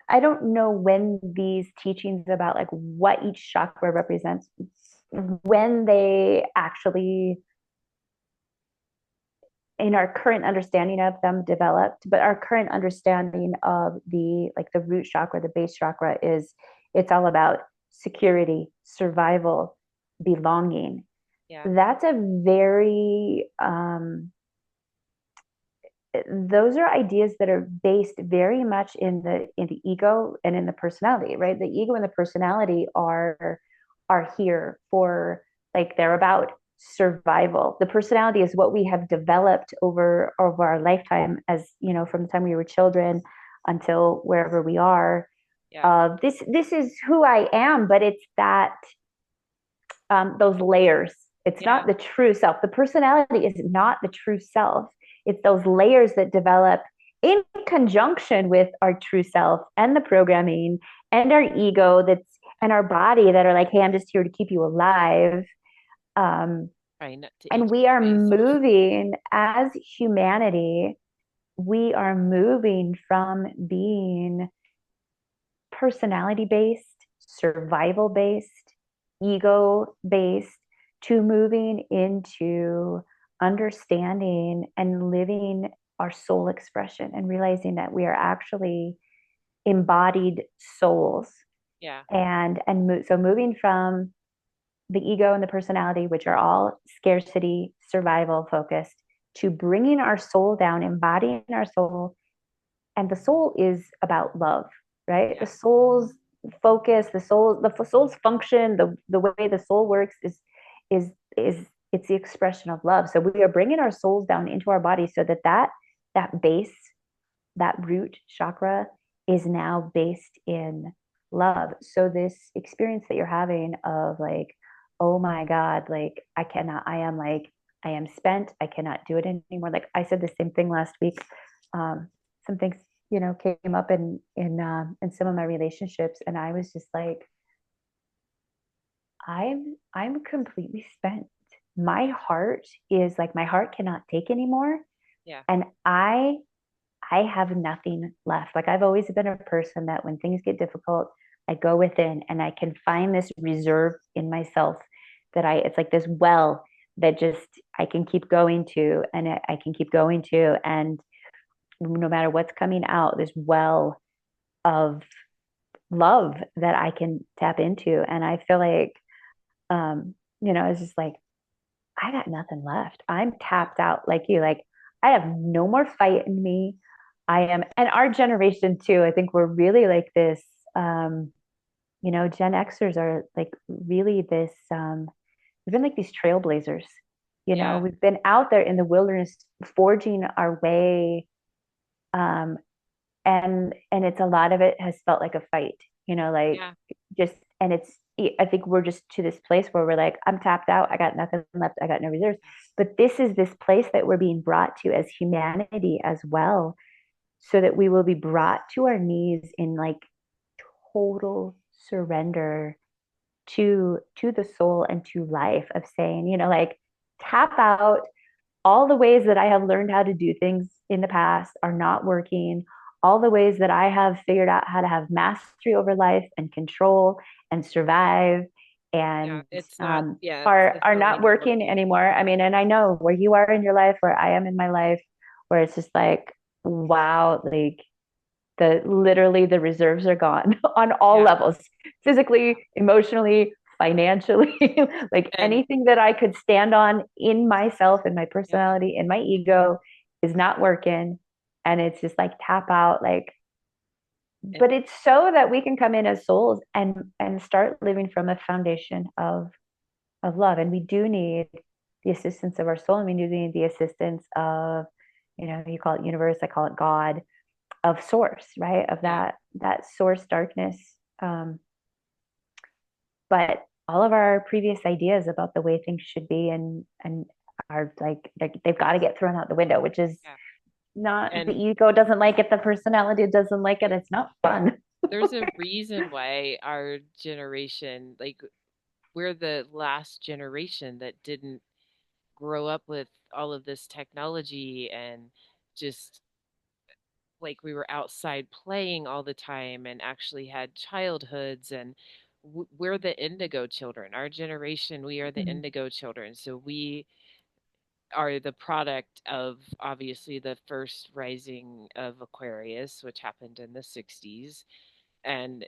I don't know when these teachings about like what each chakra represents, when they actually in our current understanding of them developed, but our current understanding of the like the root chakra, the base chakra, is it's all about security, survival, belonging. Yeah. That's a very those are ideas that are based very much in the ego and in the personality, right? The ego and the personality are here for, like, they're about survival. The personality is what we have developed over our lifetime, as from the time we were children until wherever we are. Yeah. This is who I am, but it's that those layers. It's Yeah. not the true self. The personality is not the true self. It's those layers that develop in conjunction with our true self and the programming and our ego and our body that are like, hey, I'm just here to keep you alive. Um, Trying not to and eat we my are face. moving as humanity. We are moving from being personality based, survival based, ego based, to moving into understanding and living our soul expression and realizing that we are actually embodied souls. Yeah. So moving from the ego and the personality, which are all scarcity, survival focused, to bringing our soul down, embodying our soul. And the soul is about love, right? The Yeah. soul's focus, the soul's function, the way the soul works is is it's the expression of love. So we are bringing our souls down into our body so that base, that root chakra, is now based in love. So this experience that you're having of like, oh my God, like I am spent. I cannot do it anymore. Like I said the same thing last week. Some things, came up in some of my relationships, and I was just like, I'm completely spent. My heart cannot take anymore, Yeah. and I have nothing left. Like I've always been a person that when things get difficult, I go within and I can find this reserve in myself it's like this well that just I can keep going to, and I can keep going to. And no matter what's coming out, this well of love that I can tap into. And I feel like, it's just like, I got nothing left. I'm Yeah. tapped out like you. Like I have no more fight in me. And our generation too, I think we're really like this, Gen Xers are like really this, we've been like these trailblazers. Yeah. We've been out there in the wilderness forging our way. Um, and it's a lot of it has felt like a fight, like Yeah. just, and I think we're just to this place where we're like, I'm tapped out, I got nothing left, I got no reserves. But this is this place that we're being brought to as humanity as well, so that we will be brought to our knees in like total surrender to the soul and to life, of saying, like, tap out. All the ways that I have learned how to do things in the past are not working. All the ways that I have figured out how to have mastery over life and control and survive Yeah. and It's not, yeah, it's are definitely not not working working. anymore. I mean, and I know where you are in your life, where I am in my life, where it's just like, wow, like the reserves are gone on all Yeah. levels, physically, emotionally, financially. Like And anything that I could stand on in myself, in my yeah. personality, in my ego, is not working. And it's just like tap out, like, And but it's so that we can come in as souls and start living from a foundation of love. And we do need the assistance of our soul, and we do need the assistance of, you call it universe, I call it God, of source, right? Of yeah. that source darkness. Um, but all of our previous ideas about the way things should be and are like they've got to get thrown out the window, which is Yeah. not, the And ego doesn't like it, the personality doesn't like it. It's not fun. there's a reason why our generation, like, we're the last generation that didn't grow up with all of this technology and just like we were outside playing all the time and actually had childhoods and we're the indigo children. Our generation, we are the Mhm. indigo children. So we are the product of obviously the first rising of Aquarius, which happened in the 60s. And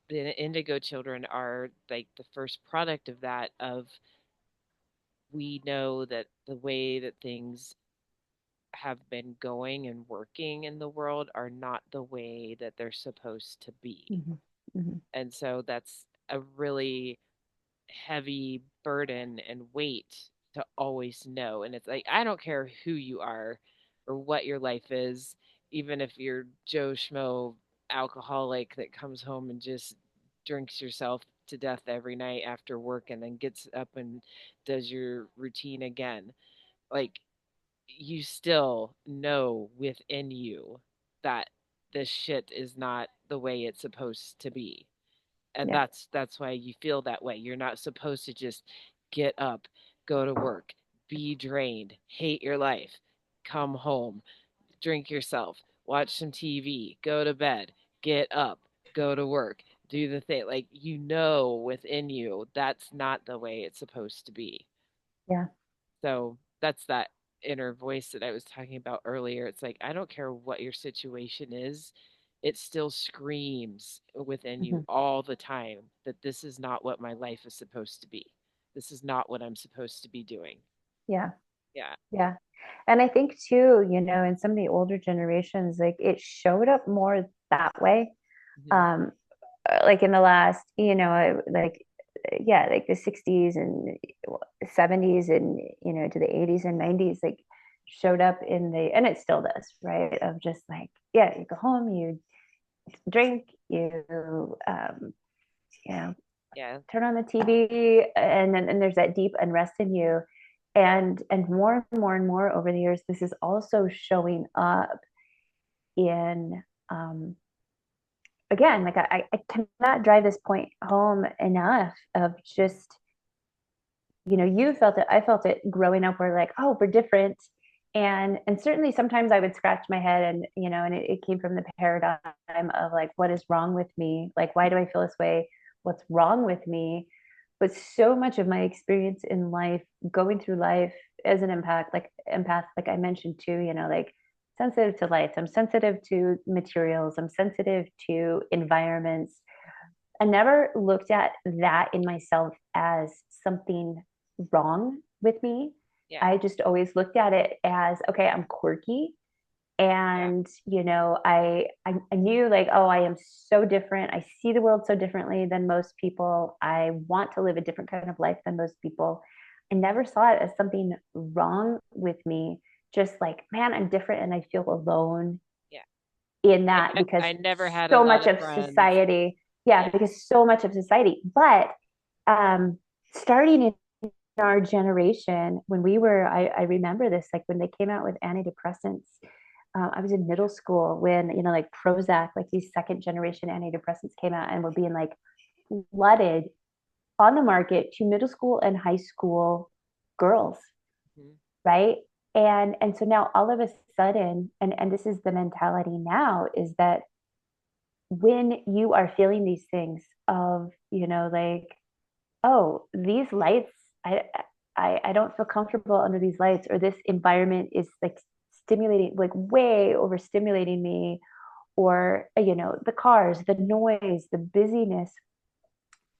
the indigo children are like the first product of that, of we know that the way that things have been going and working in the world are not the way that they're supposed to be. Mhm. Mhm. And so that's a really heavy burden and weight to always know. And it's like, I don't care who you are or what your life is, even if you're Joe Schmo alcoholic that comes home and just drinks yourself to death every night after work and then gets up and does your routine again. Like, you still know within you that this shit is not the way it's supposed to be. And Yeah. that's why you feel that way. You're not supposed to just get up, go to work, be drained, hate your life, come home, drink yourself, watch some TV, go to bed, get up. go to work, do the thing. Like, you know, within you, that's not the way it's supposed to be. Yeah. So that's that inner voice that I was talking about earlier. It's like, I don't care what your situation is, it still screams within you Hmm. all the time that this is not what my life is supposed to be. This is not what I'm supposed to be doing. Yeah. Yeah. Yeah. And I think too, in some of the older generations, like it showed up more that way. Hmm. Um, like in the last, like yeah, like the 60s and 70s and to the 80s and 90s, like showed up in the, and it still does, right? Of just like, yeah, you go home, you drink, you know, Yeah. turn on the TV, and then and there's that deep unrest in you. And more and more and more over the years, this is also showing up in again, like I cannot drive this point home enough of just, you felt it, I felt it growing up. We're like, oh, we're different. And certainly sometimes I would scratch my head, and and it came from the paradigm of like, what is wrong with me? Like, why do I feel this way? What's wrong with me? But so much of my experience in life, going through life as an empath, like I mentioned too, like sensitive to lights, I'm sensitive to materials, I'm sensitive to environments. I never looked at that in myself as something wrong with me. Yeah. I just always looked at it as, okay, I'm quirky. Yeah. And, I knew like, oh, I am so different. I see the world so differently than most people. I want to live a different kind of life than most people. I never saw it as something wrong with me. Just like, man, I'm different and I feel alone Yeah. in I that, because I never had a so lot much of of friends. society, yeah, Yeah. because so much of society, but starting in our generation, when we were, I remember this, like when they came out with antidepressants. I was in middle school when, like Prozac, like these second generation antidepressants came out and were being like flooded on the market to middle school and high school girls, Mhm. right? And so now all of a sudden, and this is the mentality now, is that when you are feeling these things of, like, oh, these lights, I don't feel comfortable under these lights, or this environment is like stimulating, like way overstimulating me, or the cars, the noise, the busyness,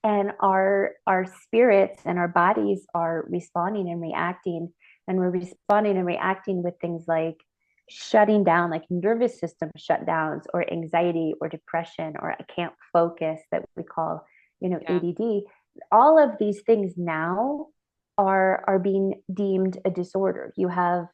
and our spirits and our bodies are responding and reacting, and we're responding and reacting with things like shutting down, like nervous system shutdowns, or anxiety or depression, or I can't focus, that we call Yeah. ADD. All of these things now are being deemed a disorder. You have,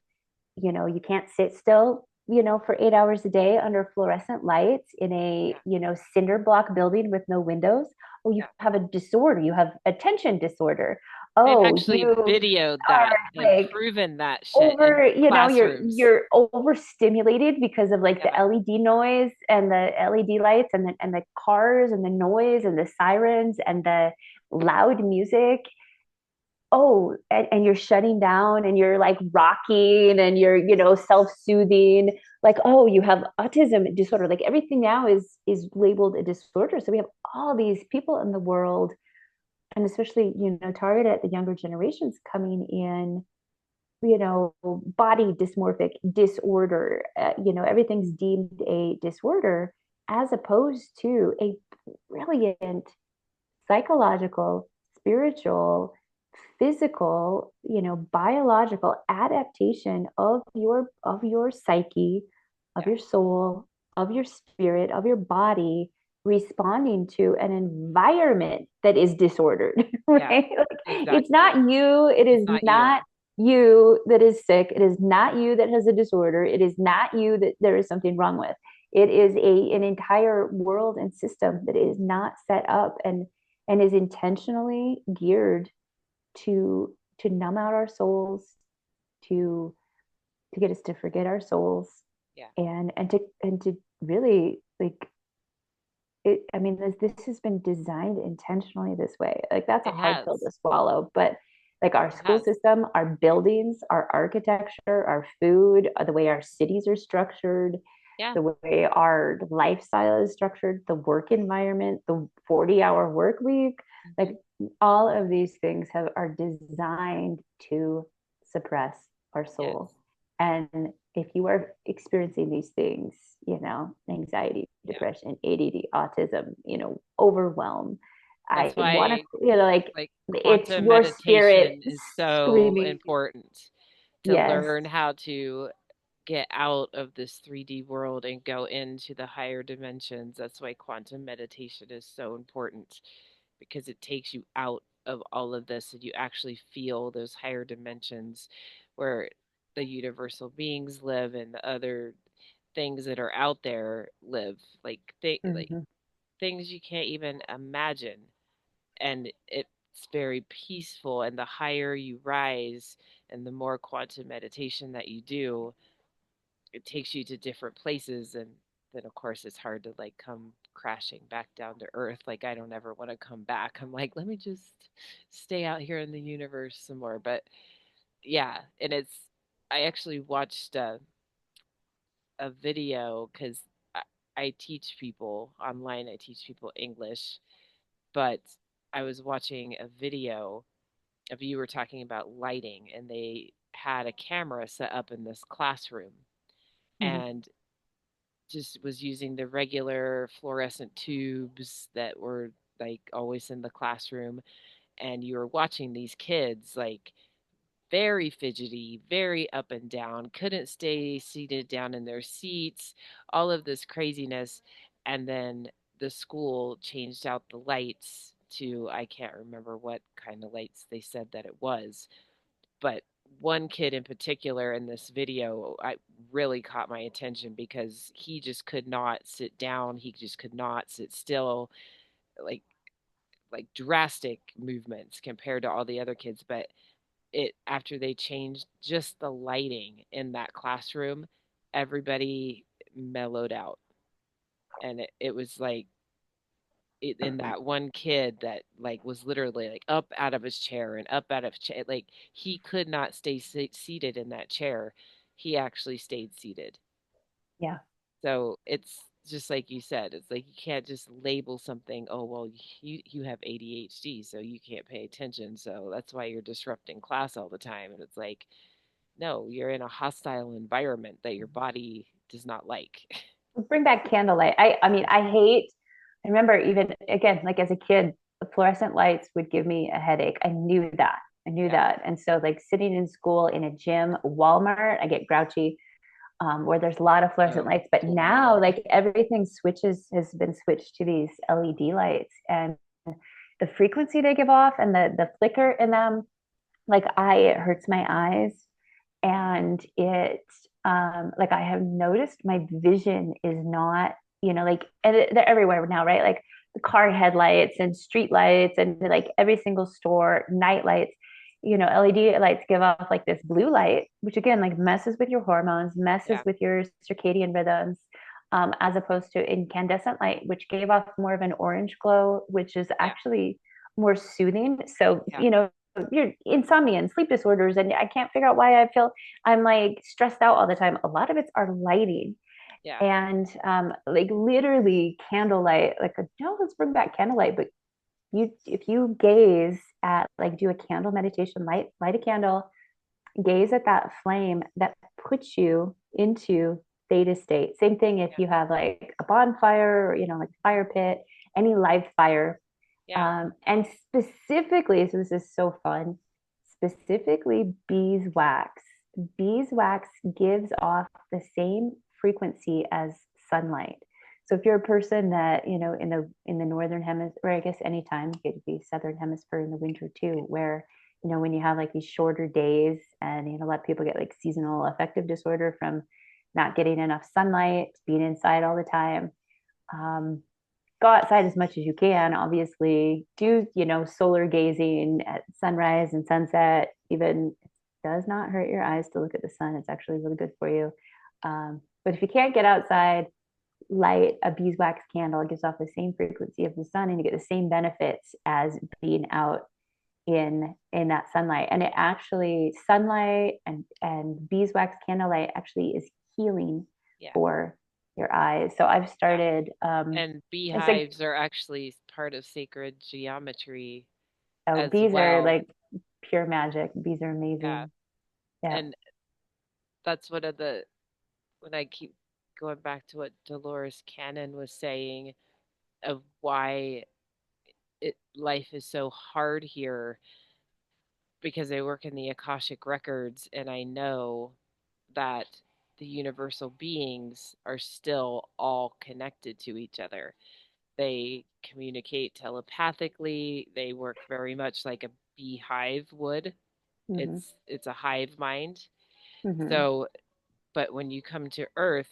you can't sit still, for 8 hours a day under fluorescent lights in a, Yeah. cinder block building with no windows. Oh, you Yeah. have a disorder. You have attention disorder. They've Oh, actually you videoed are that and like proven that shit in over, classrooms. you're overstimulated because of like the Yeah. LED noise and the LED lights, and the cars and the noise and the sirens and the loud music. Oh, and you're shutting down and you're like rocking and you're, self-soothing, like, oh, you have autism disorder. Like everything now is labeled a disorder. So we have all these people in the world, and especially, targeted at the younger generations, coming in, body dysmorphic disorder. Everything's deemed a disorder, as opposed to a brilliant psychological, spiritual, physical, biological adaptation of your psyche, of Yeah. your soul, of your spirit, of your body, responding to an environment that is disordered, Yeah. right? Like, it's not Exactly. you, it It's is not not you. you that is sick, it is not you that has a disorder, it is not you that there is something wrong with. It is an entire world and system that is not set up and is intentionally geared to numb out our souls, to get us to forget our souls, Yeah. and to really, like, it. I mean, this has been designed intentionally this way. Like, that's a It hard pill has. to swallow, but like our It school has. system, our buildings, our architecture, our food, the way our cities are structured, Yeah. the way our lifestyle is structured, the work environment, the 40-hour work week, Hmm. like all of these things are designed to suppress our Yes. soul. And if you are experiencing these things, anxiety, Yeah. depression, ADD, autism, overwhelm, I That's want to, why like, like it's quantum your spirit meditation is so screaming. important to Yes. learn how to get out of this 3D world and go into the higher dimensions. That's why quantum meditation is so important because it takes you out of all of this and you actually feel those higher dimensions where the universal beings live and the other things that are out there live, like Mm-hmm. things you can't even imagine. And it's very peaceful, and the higher you rise and the more quantum meditation that you do, it takes you to different places. And then of course it's hard to like come crashing back down to earth. Like I don't ever want to come back. I'm like, let me just stay out here in the universe some more. But yeah, and I actually watched a video because I, I teach people online, I teach people English, but I was watching a video of, you were talking about lighting, and they had a camera set up in this classroom Mm-hmm. and just was using the regular fluorescent tubes that were like always in the classroom. And you were watching these kids like very fidgety, very up and down, couldn't stay seated down in their seats, all of this craziness. And then the school changed out the lights to, I can't remember what kind of lights they said that it was, but one kid in particular in this video, I really caught my attention because he just could not sit down. He just could not sit still, like drastic movements compared to all the other kids. But it after they changed just the lighting in that classroom, everybody mellowed out. And it was like in that one kid that like was literally like up out of his chair and up out of chair, like he could not stay seated in that chair. He actually stayed seated. Yeah. So it's just like you said, it's like you can't just label something, oh well, you have ADHD so you can't pay attention, so that's why you're disrupting class all the time. And it's like, no, you're in a hostile environment that your body does not like. Bring back candlelight. I mean, I remember even again, like as a kid, the fluorescent lights would give me a headache. I knew that. I knew Yeah. that. And so like sitting in school, in a gym, Walmart, I get grouchy, where there's a lot of fluorescent Oh, lights. But now Walmart. like everything has been switched to these LED lights, and the frequency they give off and the flicker in them, like it hurts my eyes. And like I have noticed my vision is not, like, and they're everywhere now, right? Like the car headlights and street lights and like every single store, night lights, LED lights give off like this blue light, which again like messes with your hormones, messes Yeah. with your circadian rhythms. As opposed to incandescent light, which gave off more of an orange glow, which is Yeah. actually more soothing. So, Yeah. your insomnia and sleep disorders, and I can't figure out why I'm like stressed out all the time. A lot of it's our lighting. Yeah. And like literally candlelight, like, no, let's bring back candlelight. But if you gaze at, like, do a candle meditation, light a candle, gaze at that flame, that puts you into theta state. Same thing if Yeah. you have like a bonfire or, like a fire pit, any live fire. Yeah. And specifically, so this is so fun, specifically beeswax. Beeswax gives off the same frequency as sunlight. So if you're a person that, in the northern hemisphere, or I guess anytime, it could be southern hemisphere in the winter too, where, when you have like these shorter days, and a lot of people get like seasonal affective disorder from not getting enough sunlight, being inside all the time. Um, Go outside as much as you can, obviously. Do, solar gazing at sunrise and sunset. Even, it does not hurt your eyes to look at the sun. It's actually really good for you. But if you can't get outside, light a beeswax candle. It gives off the same frequency of the sun, and you get the same benefits as being out in that sunlight. And it actually, sunlight and beeswax candlelight actually is healing Yeah. for your eyes. So I've Yeah. started And it's like, beehives are actually part of sacred geometry oh, as bees are well. like pure magic. Bees are Yeah. amazing. Yeah. And that's one of the, when I keep going back to what Dolores Cannon was saying of why life is so hard here, because I work in the Akashic records and I know that the universal beings are still all connected to each other. They communicate telepathically. They work very much like a beehive would. Hmm. It's a hive mind. Hmm. So, but when you come to Earth,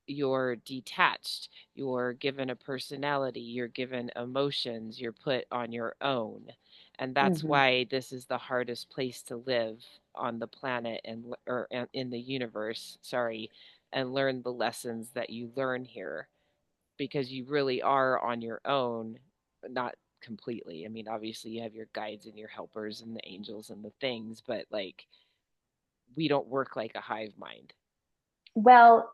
you're detached. You're given a personality. You're given emotions. You're put on your own. And that's Hmm. why this is the hardest place to live on the planet and or in the universe, sorry, and learn the lessons that you learn here, because you really are on your own, not completely. I mean, obviously you have your guides and your helpers and the angels and the things, but like we don't work like a hive mind. Well,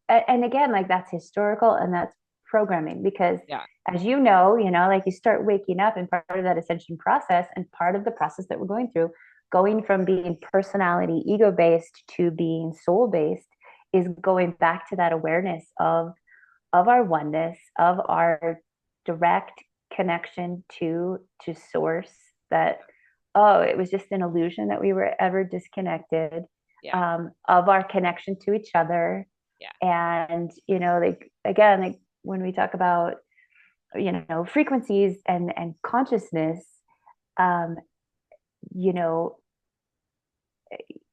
and again, like that's historical and that's programming because Yeah. as you know, like you start waking up and part of that ascension process and part of the process that we're going through, going from being personality, ego based to being soul based is going back to that awareness of our oneness, of our direct connection to source that oh, it was just an illusion that we were ever disconnected Yeah. of our connection to each other. Yeah. And like again, like when we talk about frequencies and consciousness, um you know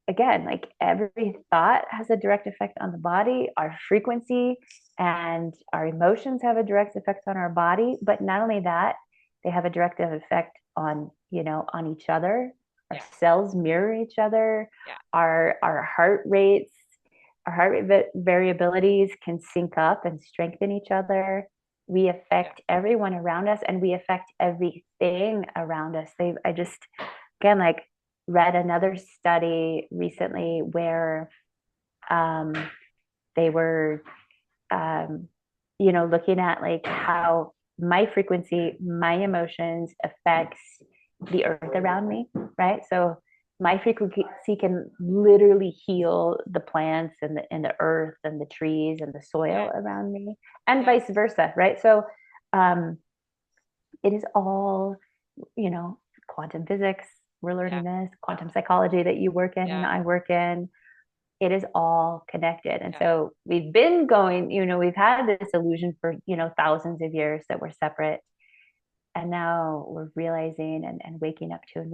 again, like every thought has a direct effect on the body, our frequency and our emotions have a direct effect on our body. But not only that, they have a direct effect on, on each other. Our Yeah. cells mirror each other. Yeah. Our heart rates, our heart rate variabilities can sync up and strengthen each other. We Yeah. affect everyone around us and we affect everything around us. I just, again, like read another study recently where um, they were, um, looking at like how my frequency, my emotions affects the earth around me, right? So my frequency can literally heal the plants and the earth and the trees and the Yeah. soil around me, and Yeah. vice versa, right? So um, it is all, you know, quantum physics. We're Yeah. learning this, quantum psychology that you work in and Yeah. I work in. It is all connected. And Yeah. so we've been going, we've had this illusion for, thousands of years that we're separate. And now we're realizing and waking up to and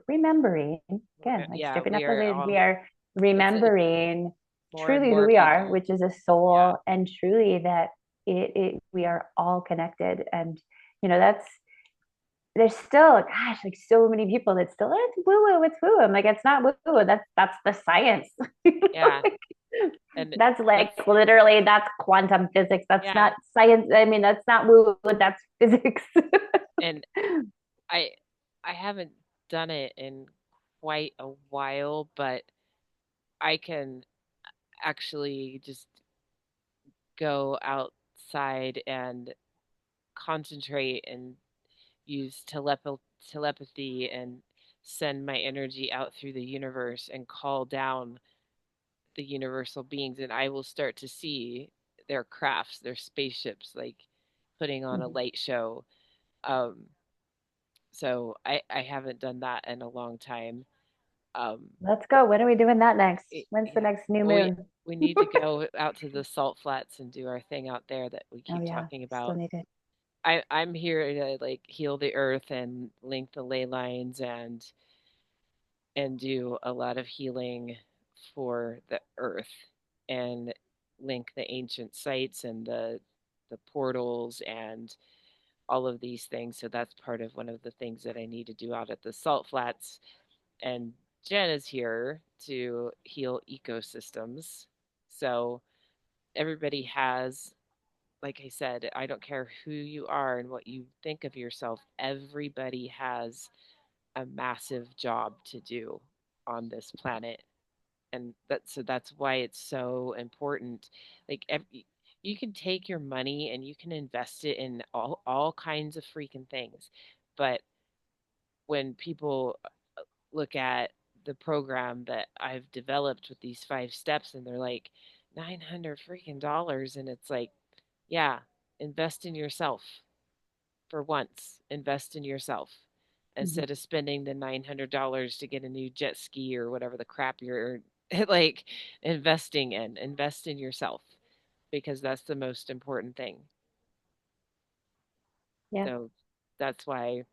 remembering again, like Yeah. stripping up We those are layers. We all, are it's remembering more and truly who more we are, people. which is a Yeah. soul, and truly that we are all connected. And that's there's still, gosh, like so many people that still, it's woo woo, it's woo woo. I'm like, it's not woo woo. That's the science. Yeah. And That's like that's, literally that's quantum physics. That's yeah. not science. I mean, that's not woo woo. That's physics. And I, I haven't done it in quite a while, but I can actually just go outside and concentrate and use telepathy and send my energy out through the universe and call down the universal beings, and I will start to see their crafts, their spaceships, like putting on a Mhm. light show. Um, so I haven't done that in a long time. Let's But go. When are we doing that next? When's the yeah, next new well, moon? we need to go out to the salt flats and do our thing out there that we Oh keep yeah, talking still about. need it. I'm here to like heal the earth and link the ley lines and do a lot of healing for the earth and link the ancient sites and the portals and all of these things. So that's part of one of the things that I need to do out at the salt flats. And Jen is here to heal ecosystems. So everybody has, like I said, I don't care who you are and what you think of yourself, everybody has a massive job to do on this planet. And that's why it's so important. Like you can take your money and you can invest it in all kinds of freaking things. But when people look at the program that I've developed with these 5 steps and they're like 900 freaking dollars, and it's like, yeah, invest in yourself. For once, invest in yourself Mhm. instead of spending the $900 to get a new jet ski or whatever the crap you're like invest in yourself, because that's the most important thing. Yeah. So that's why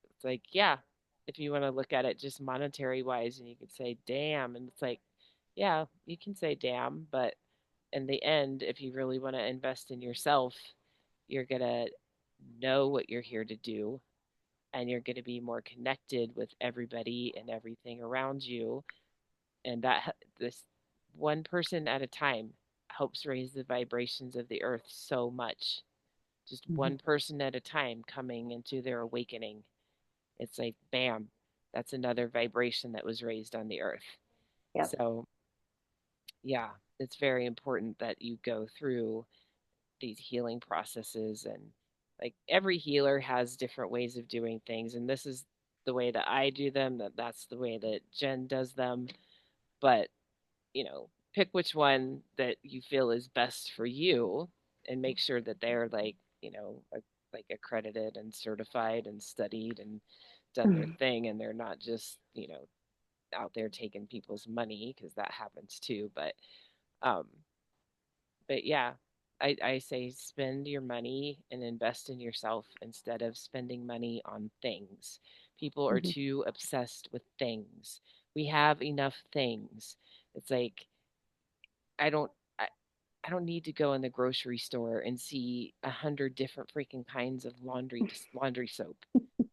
it's like, yeah, if you want to look at it just monetary wise, and you could say damn, and it's like, yeah, you can say damn, but in the end, if you really want to invest in yourself, you're going to know what you're here to do, and you're going to be more connected with everybody and everything around you. And that this one person at a time helps raise the vibrations of the earth so much. Just Mhm. one person at a time coming into their awakening. It's like, bam, that's another vibration that was raised on the earth. Yep. So, yeah, it's very important that you go through these healing processes. And like every healer has different ways of doing things, and this is the way that I do them, that's the way that Jen does them. But pick which one that you feel is best for you, and make sure that they're like like accredited and certified and studied and done their thing, and they're not just out there taking people's money, because that happens too. Um but yeah, I say spend your money and invest in yourself instead of spending money on things. People are Mhm. too obsessed with things. We have enough things. It's like I don't I, I don't need to go in the grocery store and see 100 different freaking kinds of laundry soap.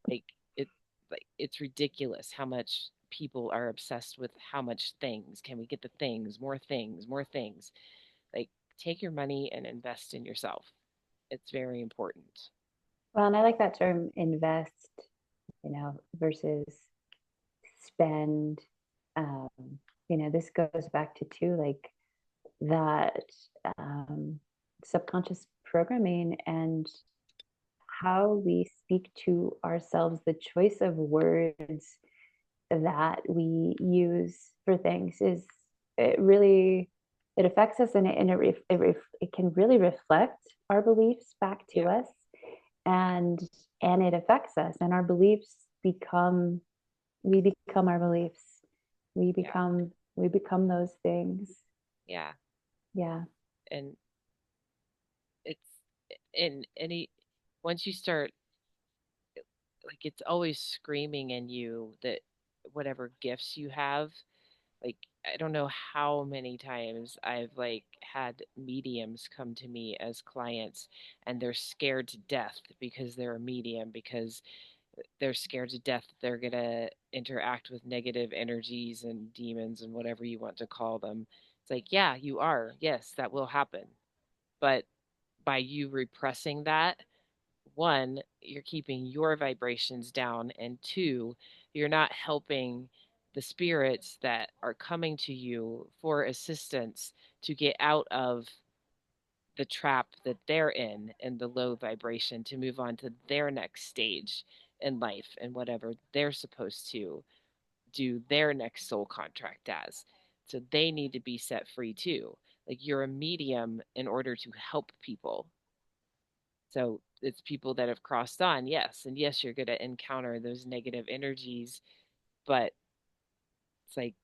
Like it it's ridiculous how much people are obsessed with how much things. Can we get the things, more things, more things? Like, take your money and invest in yourself. It's very important. Well, and I like that term invest, versus spend. Um, this goes back to too, like that um, subconscious programming and how we speak to ourselves, the choice of words that we use for things is it really it affects us, and it can really reflect our beliefs back to Yeah, us, and it affects us, and our beliefs become we become our beliefs, we yeah, become we become those things. yeah. Yeah. And it's in any once you start, like, it's always screaming in you that whatever gifts you have, like, I don't know how many times I've like had mediums come to me as clients, and they're scared to death because they're a medium, because they're scared to death that they're going to interact with negative energies and demons and whatever you want to call them. It's like, yeah, you are. Yes, that will happen. But by you repressing that, one, you're keeping your vibrations down, and two, you're not helping the spirits that are coming to you for assistance to get out of the trap that they're in and the low vibration, to move on to their next stage in life and whatever they're supposed to do their next soul contract as. So they need to be set free too. Like, you're a medium in order to help people. So it's people that have crossed on, yes. And yes, you're going to encounter those negative energies, but it's like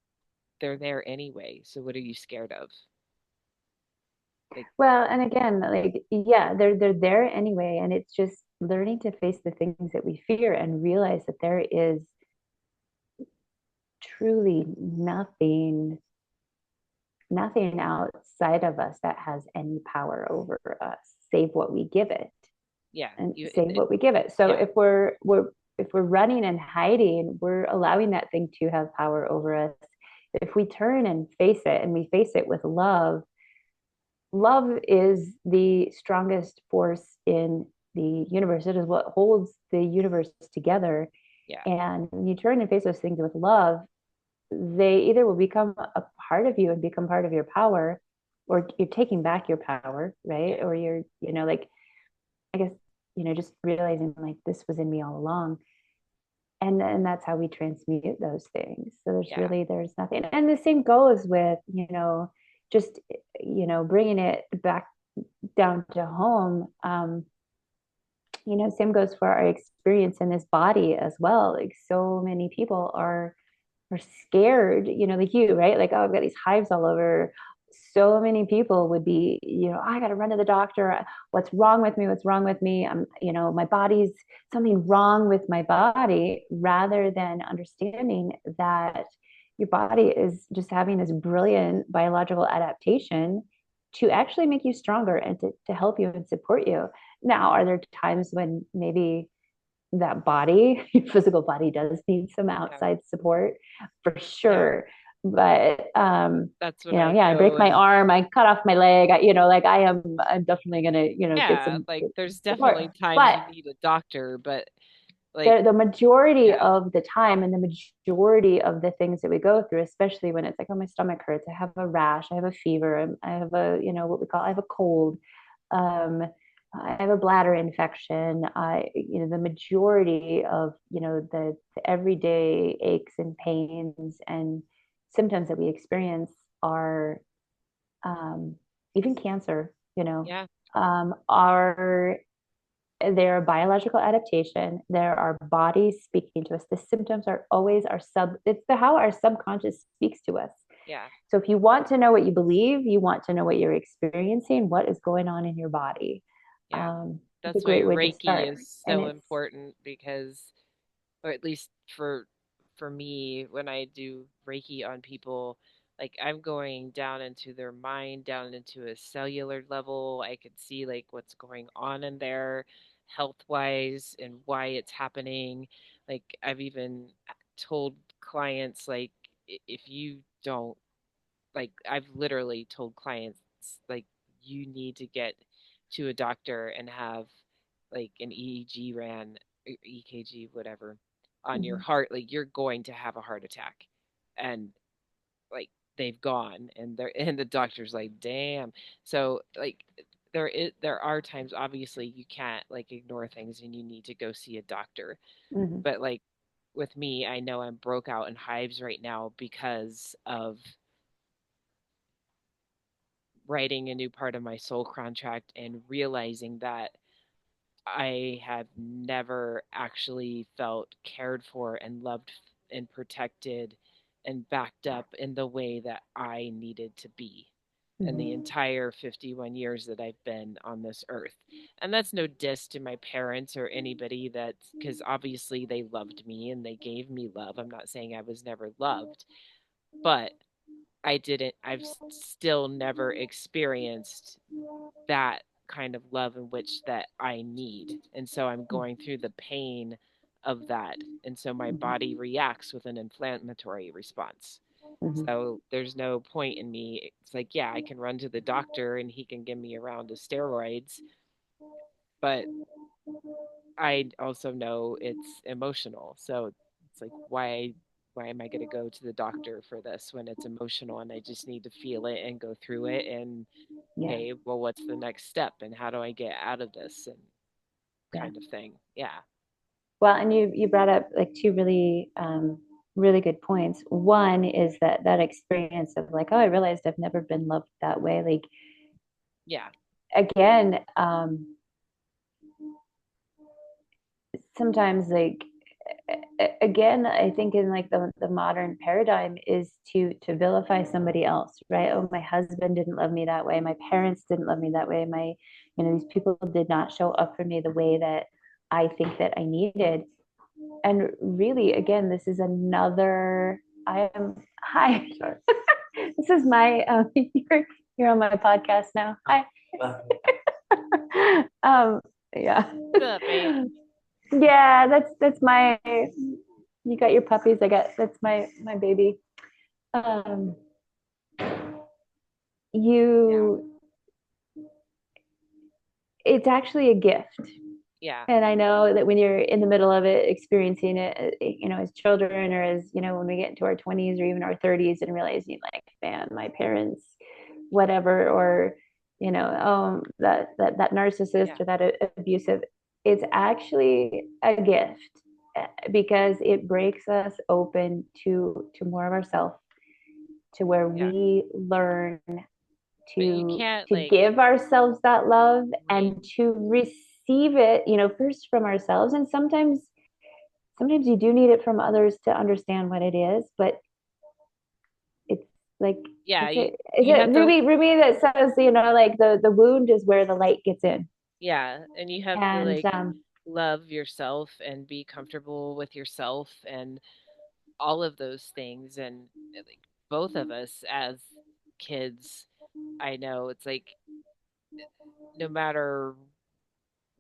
they're there anyway. So what are you scared of? Like, Well, and again, like, yeah, they're there anyway, and it's just learning to face the things that we fear and realize that there is truly nothing outside of us that has any power over us, save what we give it, yeah, and save what we give it. So yeah, if we're running and hiding, we're allowing that thing to have power over us. If we turn and face it, and we face it with love, love is the strongest force in the universe. It is what holds the universe together. yeah, And when you turn and face those things with love, they either will become a part of you and become part of your power, or you're taking back your power, right? Yeah. Or you're, like, I guess, just realizing like this was in me all along. And that's how we transmute those things. So Yeah. there's nothing. And the same goes with, just, bringing it back down to home. Same goes for our experience in this body as well. Like so many people are scared, like you, right? Like, oh, I've got these hives all over. So many people would be, I got to run to the doctor. What's wrong with me? What's wrong with me? I'm, my body's something wrong with my body, rather than understanding that your body is just having this brilliant biological adaptation to actually make you stronger and to help you and support you. Now, are there times when maybe that body, your physical body does need some Yeah. outside support for Yeah. sure. But That's when I yeah, I break go my and arm, I cut off my leg, like I'm definitely gonna, yeah, like get there's support. definitely times But you need a doctor, but like the majority yeah. of the time and the majority of the things that we go through, especially when it's like, oh, my stomach hurts, I have a rash, I have a fever, I have a, what we call, I have a cold, um, I have a bladder infection. The majority of, the everyday aches and pains and symptoms that we experience are, um, even cancer, Yeah. are they're a biological adaptation. There are bodies speaking to us. The symptoms are always it's how our subconscious speaks to us. Yeah. So if you want to know what you believe, you want to know what you're experiencing, what is going on in your body. Yeah. It's a That's why great way to Reiki start. is And so it's, important because or at least for me when I do Reiki on people, like I'm going down into their mind, down into a cellular level. I could see like what's going on in there health wise and why it's happening. Like I've even told clients like if you don't like I've literally told clients like you need to get to a doctor and have like an EEG ran EKG whatever on your mm-hmm, heart like you're going to have a heart attack and like they've gone and they're and the doctor's like damn so like there are times obviously you can't like ignore things and you need to go see a doctor mm-hmm, but like with me I know I'm broke out in hives right now because of writing a new part of my soul contract and realizing that I have never actually felt cared for and loved and protected and backed up in the way that I needed to be in the mm-hmm, entire 51 years that I've been on this earth. And that's no diss to my parents or anybody that's because obviously they loved me and they gave me love. I'm not saying I was never loved, but I've still never experienced that kind of love in which that I need. And so I'm going through the pain of that. And so my body reacts with an inflammatory response. mm-hmm, So there's no point in me. It's like, yeah, I can run to the doctor and he can give me a round of steroids, but I also know it's emotional. So it's like, why am I going to go to the doctor for this when it's emotional and I just need to feel it and go through it and yeah, okay, well, what's the next step and how do I get out of this and yeah. kind of thing. Yeah. Well, and you brought up like two really good points. One is that experience of like, oh, I realized I've never been loved that way. Like, Yeah. again, sometimes like, again, I think in like the modern paradigm is to vilify somebody else, right? Oh, my husband didn't love me that way, my parents didn't love me that way, these people did not show up for me the way that I think that I needed. And really, again, this is another, I am, hi. This is my you're on my podcast now. Hi. um yeah. What's up, babe? Yeah, that's my, you got your puppies, I got, that's my baby. um Yeah. you It's actually a gift. Yeah. And I know that when you're in the middle of it, experiencing it, as children, or as, when we get into our 20s or even our 30s and realizing, like, man, my parents, whatever, or, that narcissist Yeah. or that abusive, it's actually a gift, because it breaks us open to more of ourselves, to where Yeah. we learn But you to can't to like, give ourselves that love right. and to receive it, first from ourselves. And sometimes you do need it from others to understand what it is. But it's like, Yeah, is you it have to, Ruby that says, like, the wound is where the light gets in. yeah, and you have to And like love yourself and be comfortable with yourself and all of those things. And like both of us as kids, I know it's like no matter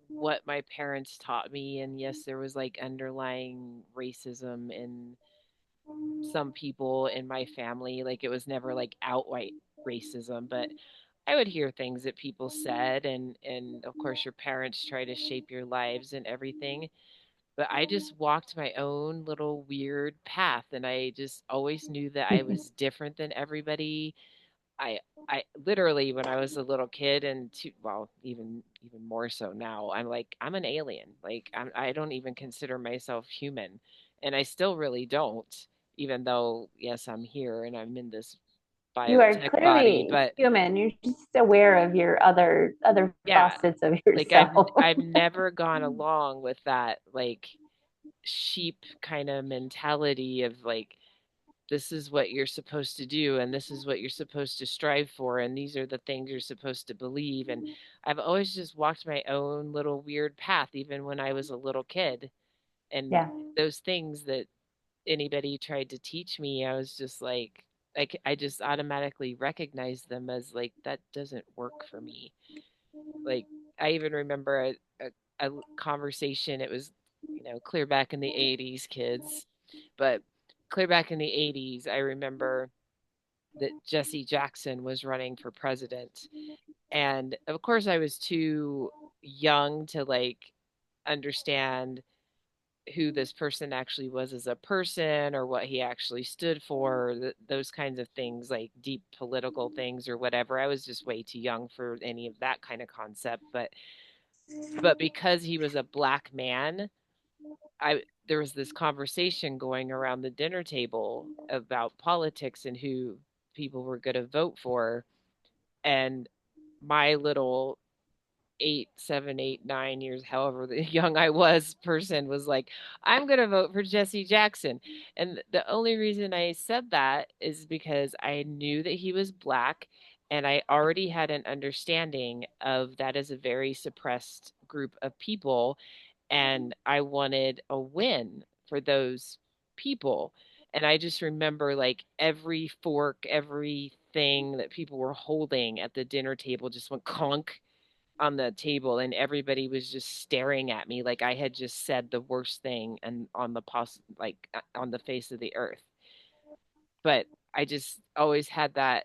what my parents taught me, and yes, there was like underlying racism in some people in my family. Like it was never like outright racism, but I would hear things that people said, and of course your parents try to shape your lives and everything. But I just walked my own little weird path, and I just always knew that I was different than everybody. I I literally when I was a little kid and well, even more so now, I'm like I'm an alien. Like I don't even consider myself human, and I still really don't, even though yes, I'm here and I'm in this you are biotech body, clearly but human. You're just aware of your other yeah, facets of like I've yourself. I've never gone along with that like sheep kind of mentality of like this is what you're supposed to do and this is what you're supposed to strive for and these are the things you're supposed to believe. And I've always just walked my own little weird path even when I was a little kid. And Yeah. those things that anybody tried to teach me, I was just like I just automatically recognized them as like that doesn't work for me. Like I even remember a conversation. It was, clear back in the 80s, kids, but clear back in the 80s, I remember that Jesse Jackson was running for president. And of course, I was too young to like understand who this person actually was as a person or what he actually stood for, those kinds of things, like deep political things or whatever. I was just way too young for any of that kind of concept. But because he was a black man, I there was this conversation going around the dinner table about politics and who people were going to vote for. And my little 8, 7, 8, 9 years, however young I was, person was like, I'm going to vote for Jesse Jackson. And the only reason I said that is because I knew that he was black. And I already had an understanding of that as a very suppressed group of people and I wanted a win for those people. And I just remember like every fork, everything that people were holding at the dinner table just went clunk on the table and everybody was just staring at me like I had just said the worst thing and on the on the face of the earth. But I just always had that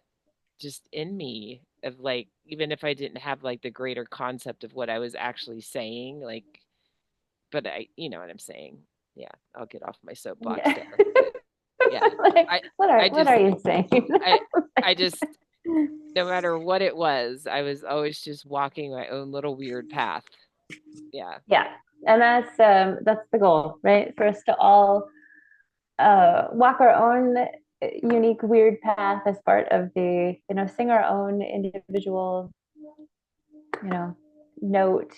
just in me of like even if I didn't have like the greater concept of what I was actually saying, like but you know what I'm saying. Yeah, I'll get off my soapbox Yeah. there. But yeah, Like, I what I are just you saying? I I just no matter what it was, I was always just walking my own little weird path. Yeah. Yeah. And that's the goal, right? For us to all walk our own unique weird path as part of the, sing our own individual, you know, note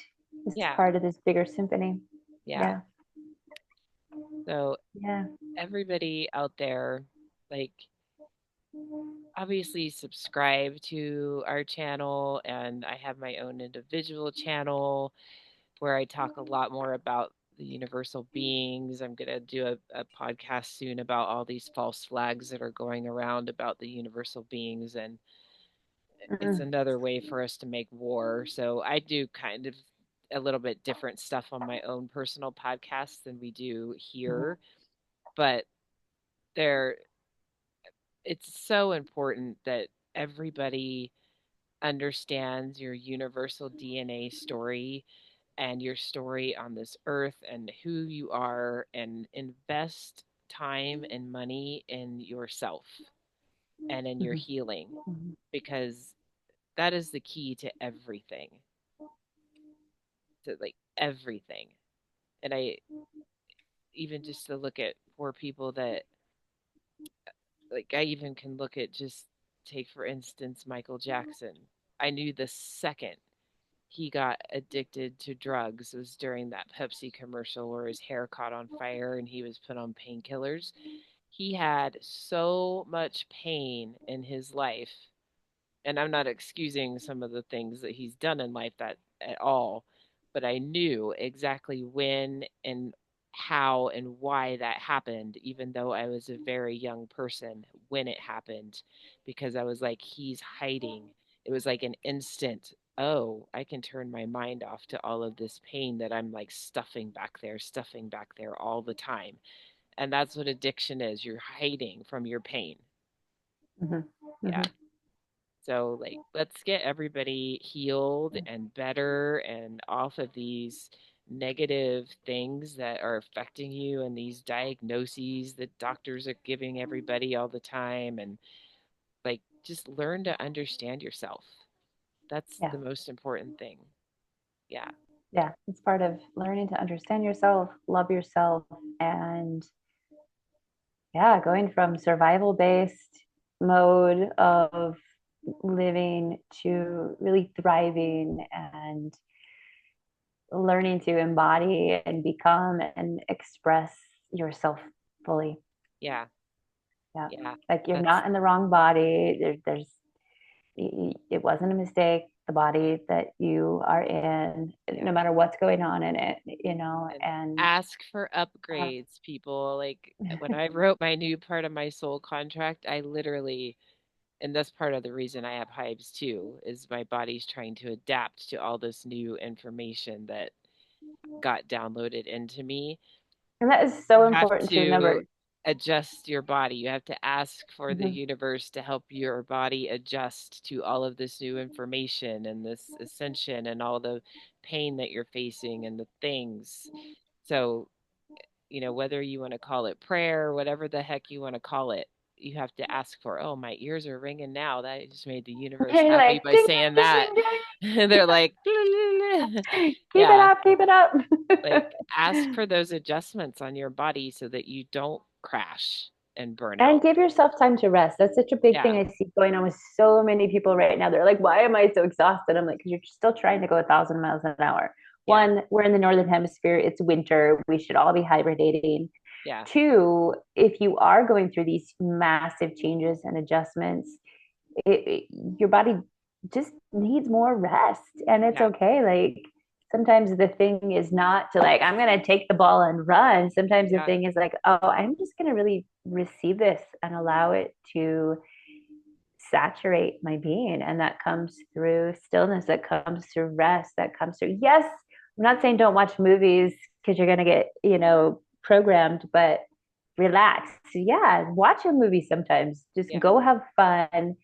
as Yeah. part of this bigger symphony. Yeah. Yeah. So Yeah. everybody out there, like obviously subscribe to our channel and I have my own individual channel where I talk a lot more about the universal beings. I'm going to do a podcast soon about all these false flags that are going around about the universal beings. And it's Mm-mm. another way for us to make war. So I do kind of a little bit different stuff on my own personal podcast than we do here. But there, it's so important that everybody understands your universal DNA story and your story on this earth and who you are, and invest time and money in yourself and in your Mhm. healing, Mhm. because that is the key to everything, to like everything. And I, even just to look at poor people that, like, I even can look at, just take for instance Michael Jackson. I knew the second he got addicted to drugs was during that Pepsi commercial where his hair caught on fire and he was put on painkillers. He had so much pain in his life, and I'm not excusing some of the things that he's done in life that at all, but I knew exactly when and how and why that happened, even though I was a very young person when it happened, because I was like, he's hiding. It was like an instant, oh, I can turn my mind off to all of this pain that I'm like stuffing back there all the time. And that's what addiction is. You're hiding from your pain. Mhm. Yeah. Mhm. So, like, let's get everybody healed and better and off of these negative things that are affecting you and these diagnoses that doctors are giving everybody all the time. And, like, just learn to understand yourself. That's Yeah. the most important thing. Yeah. Yeah. It's part of learning to understand yourself, love yourself, and yeah, going from survival based mode of living to really thriving and learning to embody and become and express yourself fully. Yeah. Yeah. Yeah. Like you're That's, not in the wrong body. There's, it wasn't a mistake. The body that you are in, no yeah. matter what's going on in it, And and ask for uh, upgrades, people. Like, when I wrote my new part of my soul contract, I literally, and that's part of the reason I have hives too, is my body's trying to adapt to all this new information that got downloaded into me. and that is You so have important to to remember. adjust your body. You have to ask for the Mhm. universe to help your body adjust to all of this new information and this ascension and all the pain that you're facing and the things. So, whether you want to call it prayer, whatever the heck you want to call it, you have to ask for, oh, my ears are ringing now. That just made the universe You're happy like by ding, saying ding, that. ding, And they're like, ding. Keep it yeah, up, keep it up. like, ask for those adjustments on your body so that you don't crash and burn And out. give yourself time to rest. That's such a big Yeah, thing I see going on with so many people right now. They're like, why am I so exhausted? I'm like, because you're still trying to go 1,000 miles an hour. yeah, One, we're in the northern hemisphere, it's winter, we should all be hibernating. yeah, Two, if you are going through these massive changes and adjustments, your body just needs more rest, and it's yeah, okay. Like sometimes the thing is not to like I'm going to take the ball and run. Sometimes the yeah, thing is like, oh, I'm just going to really receive this and allow it to saturate my being, and that comes through stillness, that comes through rest, that comes through, yes, I'm not saying don't watch movies because you're going to get programmed, but relax. Yeah, watch a movie sometimes, just yeah, go have fun.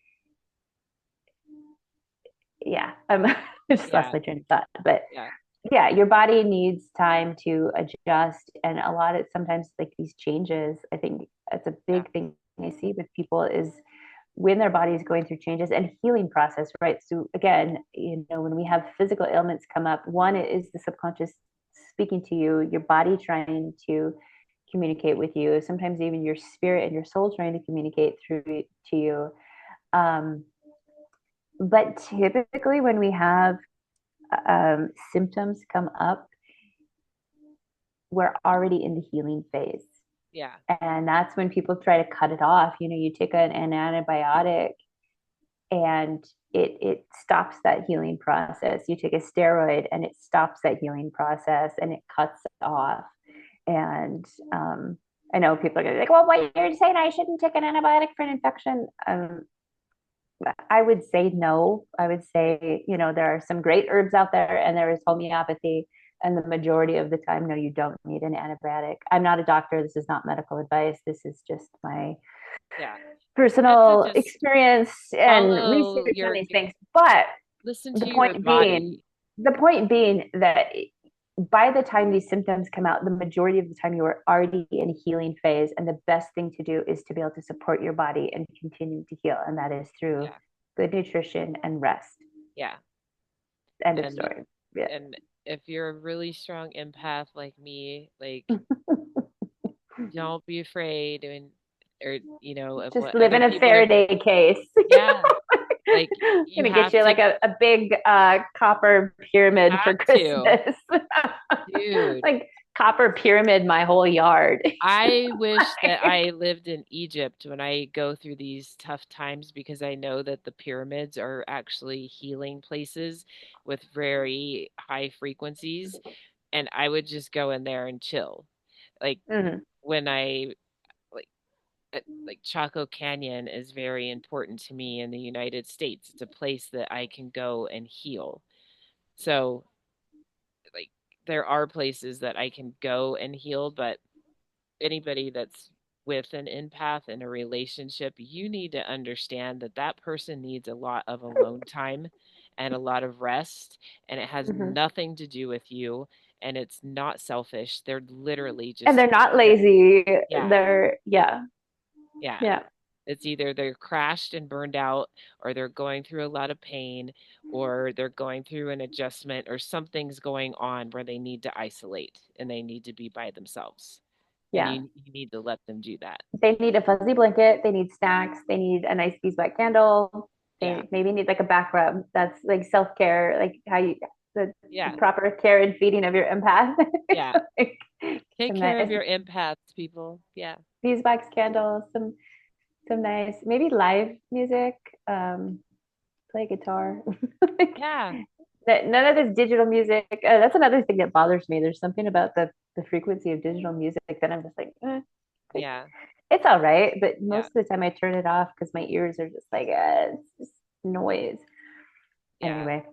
Yeah, I just lost yeah, my train of thought. But yeah, yeah, your body needs time to adjust. And a lot of sometimes like these changes, I think that's a yeah, big thing I see with people is when their body is going through changes and healing process, right? So again, when we have physical ailments come up, one is the subconscious speaking to you, your body trying to communicate with you, sometimes even your spirit and your soul trying to communicate through to you. Um, but typically, when we have symptoms come up, we're already in the healing phase. yeah, And that's when people try to cut it off. You take an antibiotic and it stops that healing process. You take a steroid and it stops that healing process and it cuts off. And I know people are going to be like, well, what you're saying I shouldn't take an antibiotic for an infection. I would say no. I would say, there are some great herbs out there and there is homeopathy. And the majority of the time, no, you don't need an antibiotic. I'm not a doctor. This is not medical advice. This is just my yeah. You have to personal just experience and follow research on your, these things. But listen the to your point being, body. the point being that by the time these symptoms come out, the majority of the time you are already in a healing phase. And the best thing to do is to be able to support your body and continue to heal. And that is through Yeah. good nutrition and rest. Yeah. End of And story. Yeah. and if you're a really strong empath like me, like don't be afraid and or of Just what live other in a people are going. Faraday case. Yeah. Like you Gonna get have you to like a big copper pyramid for have to. Christmas. Dude, Like copper pyramid my whole yard. I wish that I lived in Egypt when I go through these tough times because I know that the pyramids are actually healing places with very high frequencies, and I would just go in there and chill. Like Mm-hmm. when I like Chaco Canyon is very important to me in the United States. It's a place that I can go and heal. So, like there are places that I can go and heal, but anybody that's with an empath in a relationship, you need to understand that that person needs a lot of alone time and a lot of rest, and it has Mm-hmm. nothing to do with you, and it's not selfish. They're literally And just they're not they're, lazy. yeah, They're yeah, yeah. yeah, It's either they're crashed and burned out, or they're going through a lot of pain, or they're going through an adjustment, or something's going on where they need to isolate and they need to be by themselves. And yeah. you need to let them do that. They need a fuzzy blanket. They need snacks. They need a nice beeswax candle. Yeah. They maybe need like a back rub. That's like self care, like how you the Yeah. proper care and feeding of your empath. Yeah. Like, Take some care of nice your empaths, people. Yeah. beeswax candles, some nice maybe live music. Play guitar. Like, Yeah. none of this digital music. That's another thing that bothers me. There's something about the frequency of digital music that I'm just like Yeah. it's all right, but most Yeah. of the time I turn it off because my ears are just like it's just noise. Yeah. Anyway,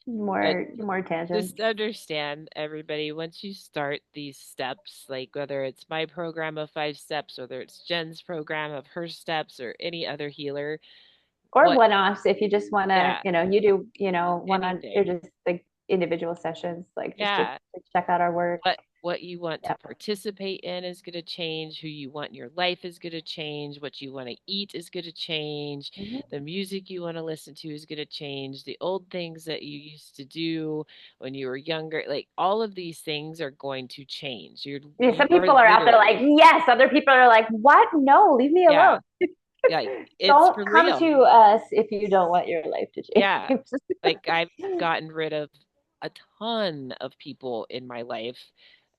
But more tangents. just understand, everybody, once you start these steps, like whether it's my program of 5 steps, whether it's Jen's program of her steps, or any other healer, Or what, one-offs if you just want to, yeah, you do, one on or anything. just like individual sessions, like just Yeah. to check out our work. What you want to Yeah. participate in is going to change. Who you want in your life is going to change. What you want to eat is going to change. Mhm. The music you want to listen to is going to change. The old things that you used to do when you were younger, like all of these things are going to change. Yeah, You some are people are out there like, literally, yes. Other people are like, what? No, leave me yeah, alone. like it's Don't for come real. to us if you don't want your life to Yeah. change. Like I've gotten rid of a ton of people in my life.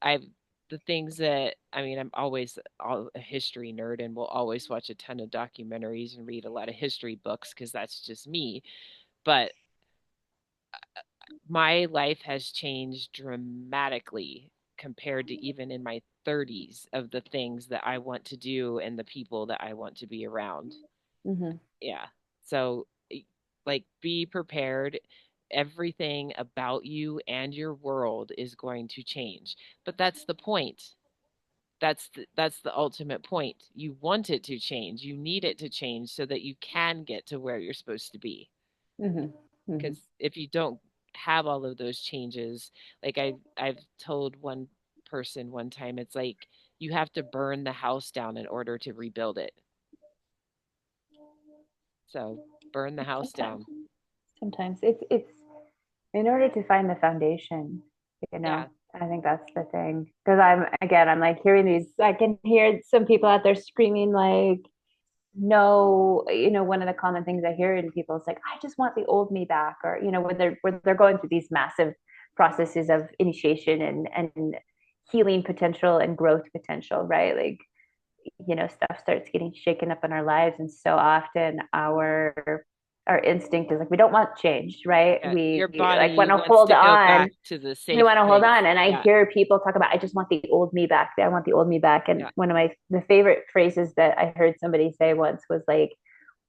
I've the things that I mean, I'm always a history nerd and will always watch a ton of documentaries and read a lot of history books because that's just me. But my life has changed dramatically compared to even in my 30s of the things that I want to do and the people that I want to be around. Mhm. Yeah. So, like, be prepared. Everything about you and your world is going to change. But that's the point. That's the ultimate point. You want it to change. You need it to change so that you can get to where you're supposed to be. Mhm. Mhm. Because if you don't have all of those changes, like I've told one person one time, it's like you have to burn the house down in order to rebuild it. So, burn the house Sometimes, down. sometimes it's in order to find the foundation, you know. Yeah. I think that's the thing. Because I'm like hearing these. I can hear some people out there screaming like, "No!" One of the common things I hear in people is like, "I just want the old me back," or when they're going through these massive processes of initiation and healing potential and growth potential, right? Like stuff starts getting shaken up in our lives, and so often our instinct is like we don't want change, right? Yeah, We your like body want to wants hold to go on. back to the We safe want to hold place. on, and I Yeah, hear people talk about I just want the old me back. I want the old me back. And yeah, one of my the favorite phrases that I heard somebody say once was like,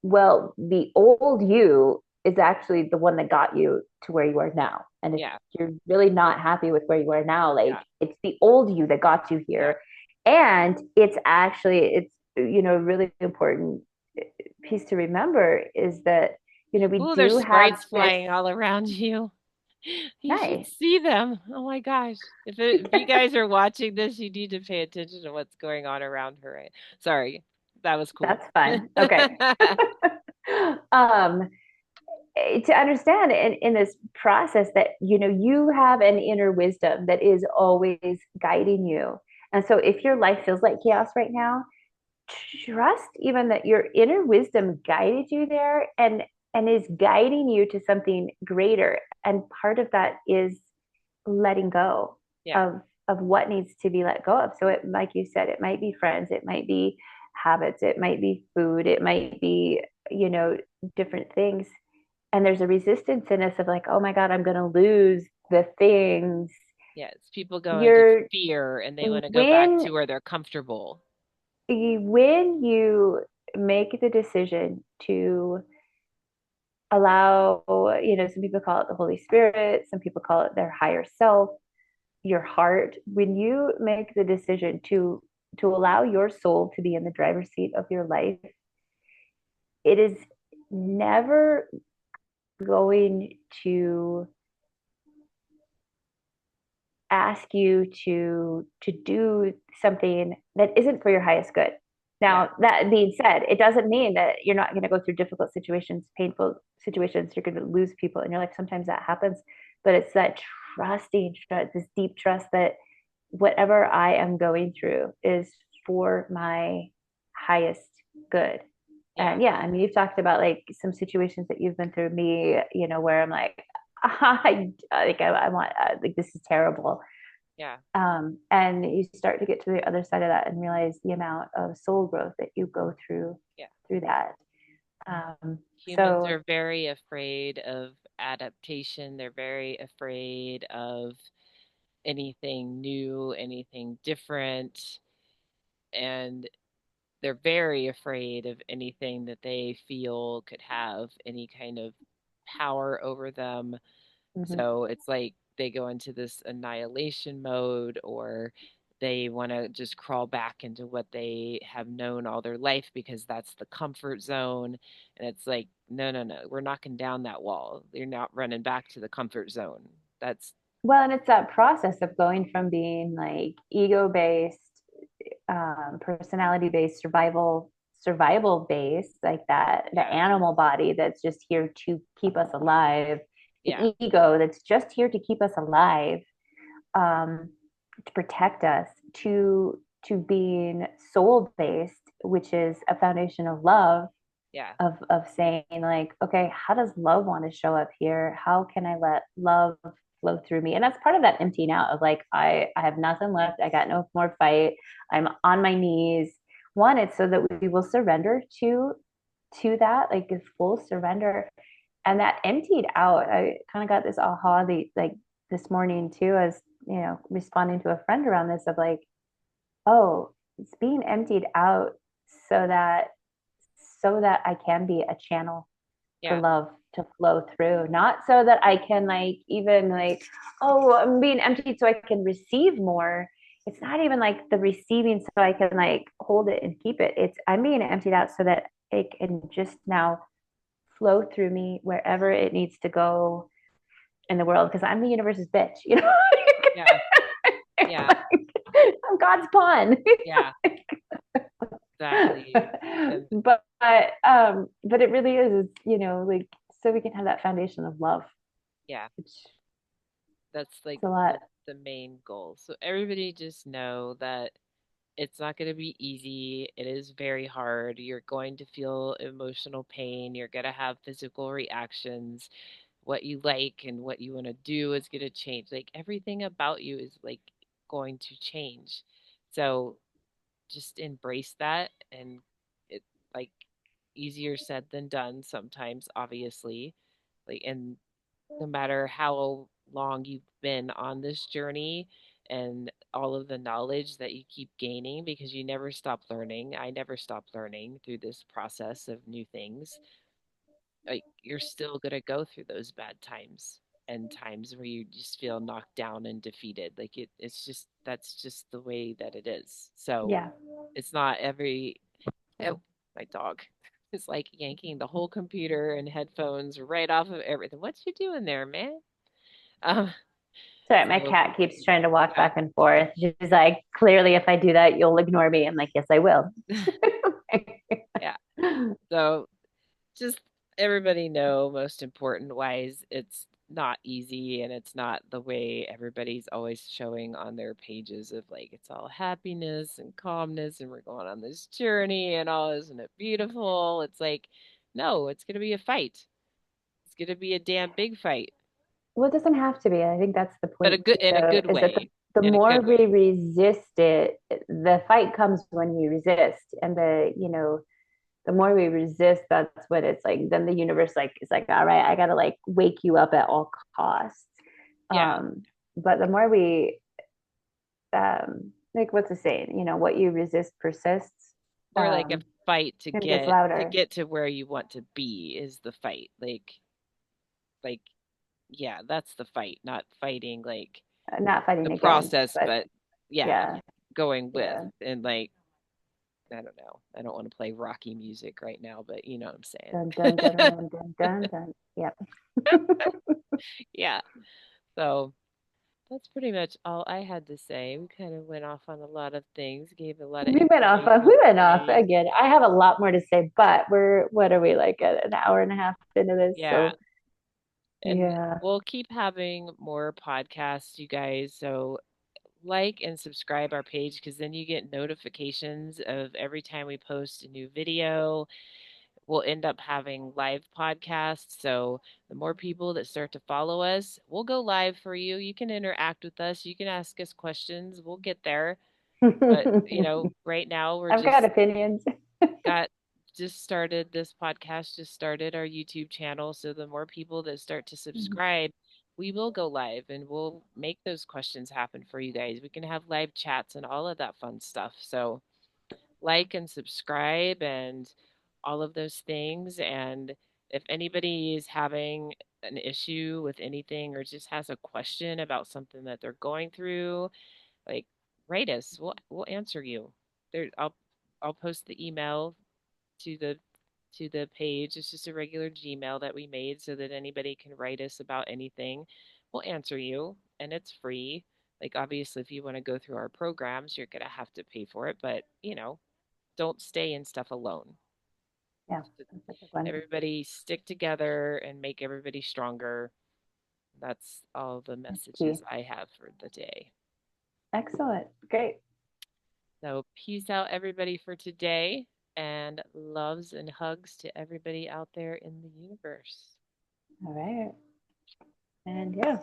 well, the old you is actually the one that got you to where you are now. And if yeah, you're really not happy with where you are now, yeah, like it's the old you that got you yeah. here. And it's really important piece to remember is that we Ooh, do there's have sprites this. flying all around you. You should Nice. see them. Oh my gosh. If you guys are watching this, you need to pay attention to what's going on around her. Right? Sorry. That was cool. That's fun. Okay. um, to understand in this process that you have an inner wisdom that is always guiding you. And so if your life feels like chaos right now, trust even that your inner wisdom guided you there and is guiding you to something greater. And part of that is letting go Yeah. of what needs to be let go of. So it, like you said, it might be friends, it might be habits, it might be food, it might be, different things. And there's a resistance in us of like, oh my God, I'm going to lose the things. Yes. People go into You're fear and they want to go back when to where they're comfortable. when you make the decision to allow, some people call it the Holy Spirit, some people call it their higher self, your heart, when you make the decision to allow your soul to be in the driver's seat of your life, it is never going to ask you to do something that isn't for your highest good. Yeah. Now, that being said, it doesn't mean that you're not going to go through difficult situations, painful situations. You're going to lose people in your life. Sometimes that happens, but it's that trusting, this deep trust that whatever I am going through is for my highest good. Yeah. And yeah, I mean, you've talked about like some situations that you've been through me, where I'm like, I want, like, this is terrible. Yeah. And you start to get to the other side of that and realize the amount of soul growth that you go Yeah. through that. Um, Humans so are very afraid of adaptation. They're very afraid of anything new, anything different, and they're very afraid of anything that they feel could have any kind of power over them. mhm. So it's like they go into this annihilation mode, or they want to just crawl back into what they have known all their life because that's the comfort zone. And it's like, no, no, no, we're knocking down that wall. You're not running back to the comfort zone. That's, Well, and it's that process of going from being like ego based, personality based, survival based, like that, the yeah, animal body that's just here to keep us alive, yeah, the ego that's just here to keep us alive, um, to protect us, to being soul based, which is a foundation of love, yeah, of saying like, okay, how does love want to show up here? How can I let love flow through me? And that's part of that emptying out of like, I have nothing left, I got no more fight, I'm on my knees. One, it's so that we will surrender to that, like a full surrender. And that emptied out, I kind of got this aha like this morning too, as responding to a friend around this of like, oh, it's being emptied out so that I can be a channel for yeah, love to flow through, not so that I can like even like, oh, I'm being emptied so I can receive more. It's not even like the receiving so I can like hold it and keep it. It's I'm being emptied out so that it can just now flow through me wherever it needs to go in the world because I'm the universe's bitch, yeah, yeah, I'm God's pawn. yeah, exactly. And But it really is, like so we can have that foundation of love, yeah, which that's like is a lot. the main goal. So everybody just know that it's not going to be easy. It is very hard. You're going to feel emotional pain. You're going to have physical reactions. What you like and what you want to do is going to change. Like everything about you is like going to change. So just embrace that. And it like easier said than done sometimes, obviously. Like, and no matter how long you've been on this journey and all of the knowledge that you keep gaining, because you never stop learning. I never stop learning through this process of new things. Like, you're still going to go through those bad times and times where you just feel knocked down and defeated. Like, it's just, that's just the way that it is. So Yeah. it's not every, oh, my dog. It's like yanking the whole computer and headphones right off of everything. What you doing there, man? Um, Sorry, my so cat keeps trying to walk yeah, back and forth. She's like, clearly, if I do that, you'll ignore me. I'm like, yes, I will. yeah. So just everybody know most important wise it's not easy and it's not the way everybody's always showing on their pages of like it's all happiness and calmness and we're going on this journey and all isn't it beautiful? It's like no, it's going to be a fight. It's going to be a damn big fight, Well, it doesn't have to be. I think that's the but a point good too, in a though, good is that way. the In a more good we way. resist it, the fight comes when we resist. And the more we resist, that's what it's like. Then the universe like is like, all right, I gotta like wake you up at all costs. Yeah, But the more we like what's the saying? What you resist persists. or like a fight It gets to louder. get to where you want to be is the fight. Like yeah, that's the fight, not fighting like Not the fighting against, process, but but yeah, yeah, going with yeah. and like I don't know. I don't want to play rocky music right now, but you know what I'm Dun dun dun saying. dun dun dun dun. Yep. Yeah. So that's pretty much all I had to say. We kind of went off on a lot of things, gave a lot of We went off. information We went off away. again. I have a lot more to say, but what are we like at an hour and a half into this? Yeah. So And yeah. we'll keep having more podcasts, you guys. So like and subscribe our page because then you get notifications of every time we post a new video. We'll end up having live podcasts. So the more people that start to follow us, we'll go live for you. You can interact with us. You can ask us questions. We'll get there. But, right now we're I've got just opinions. got just started this podcast, just started our YouTube channel. So the more people that start to subscribe, we will go live and we'll make those questions happen for you guys. We can have live chats and all of that fun stuff. So like and subscribe and all of those things. And if anybody is having an issue with anything or just has a question about something that they're going through, like write us. We'll answer you. There I'll post the email to the page. It's just a regular Gmail that we made so that anybody can write us about anything. We'll answer you and it's free. Like obviously if you want to go through our programs, you're going to have to pay for it, but don't stay in stuff alone. Yeah, that's a good one. Everybody stick together and make everybody stronger. That's all the That's key. messages I have for the day. Excellent. Great. So, peace out, everybody, for today, and loves and hugs to everybody out there in the universe. All right. And yeah.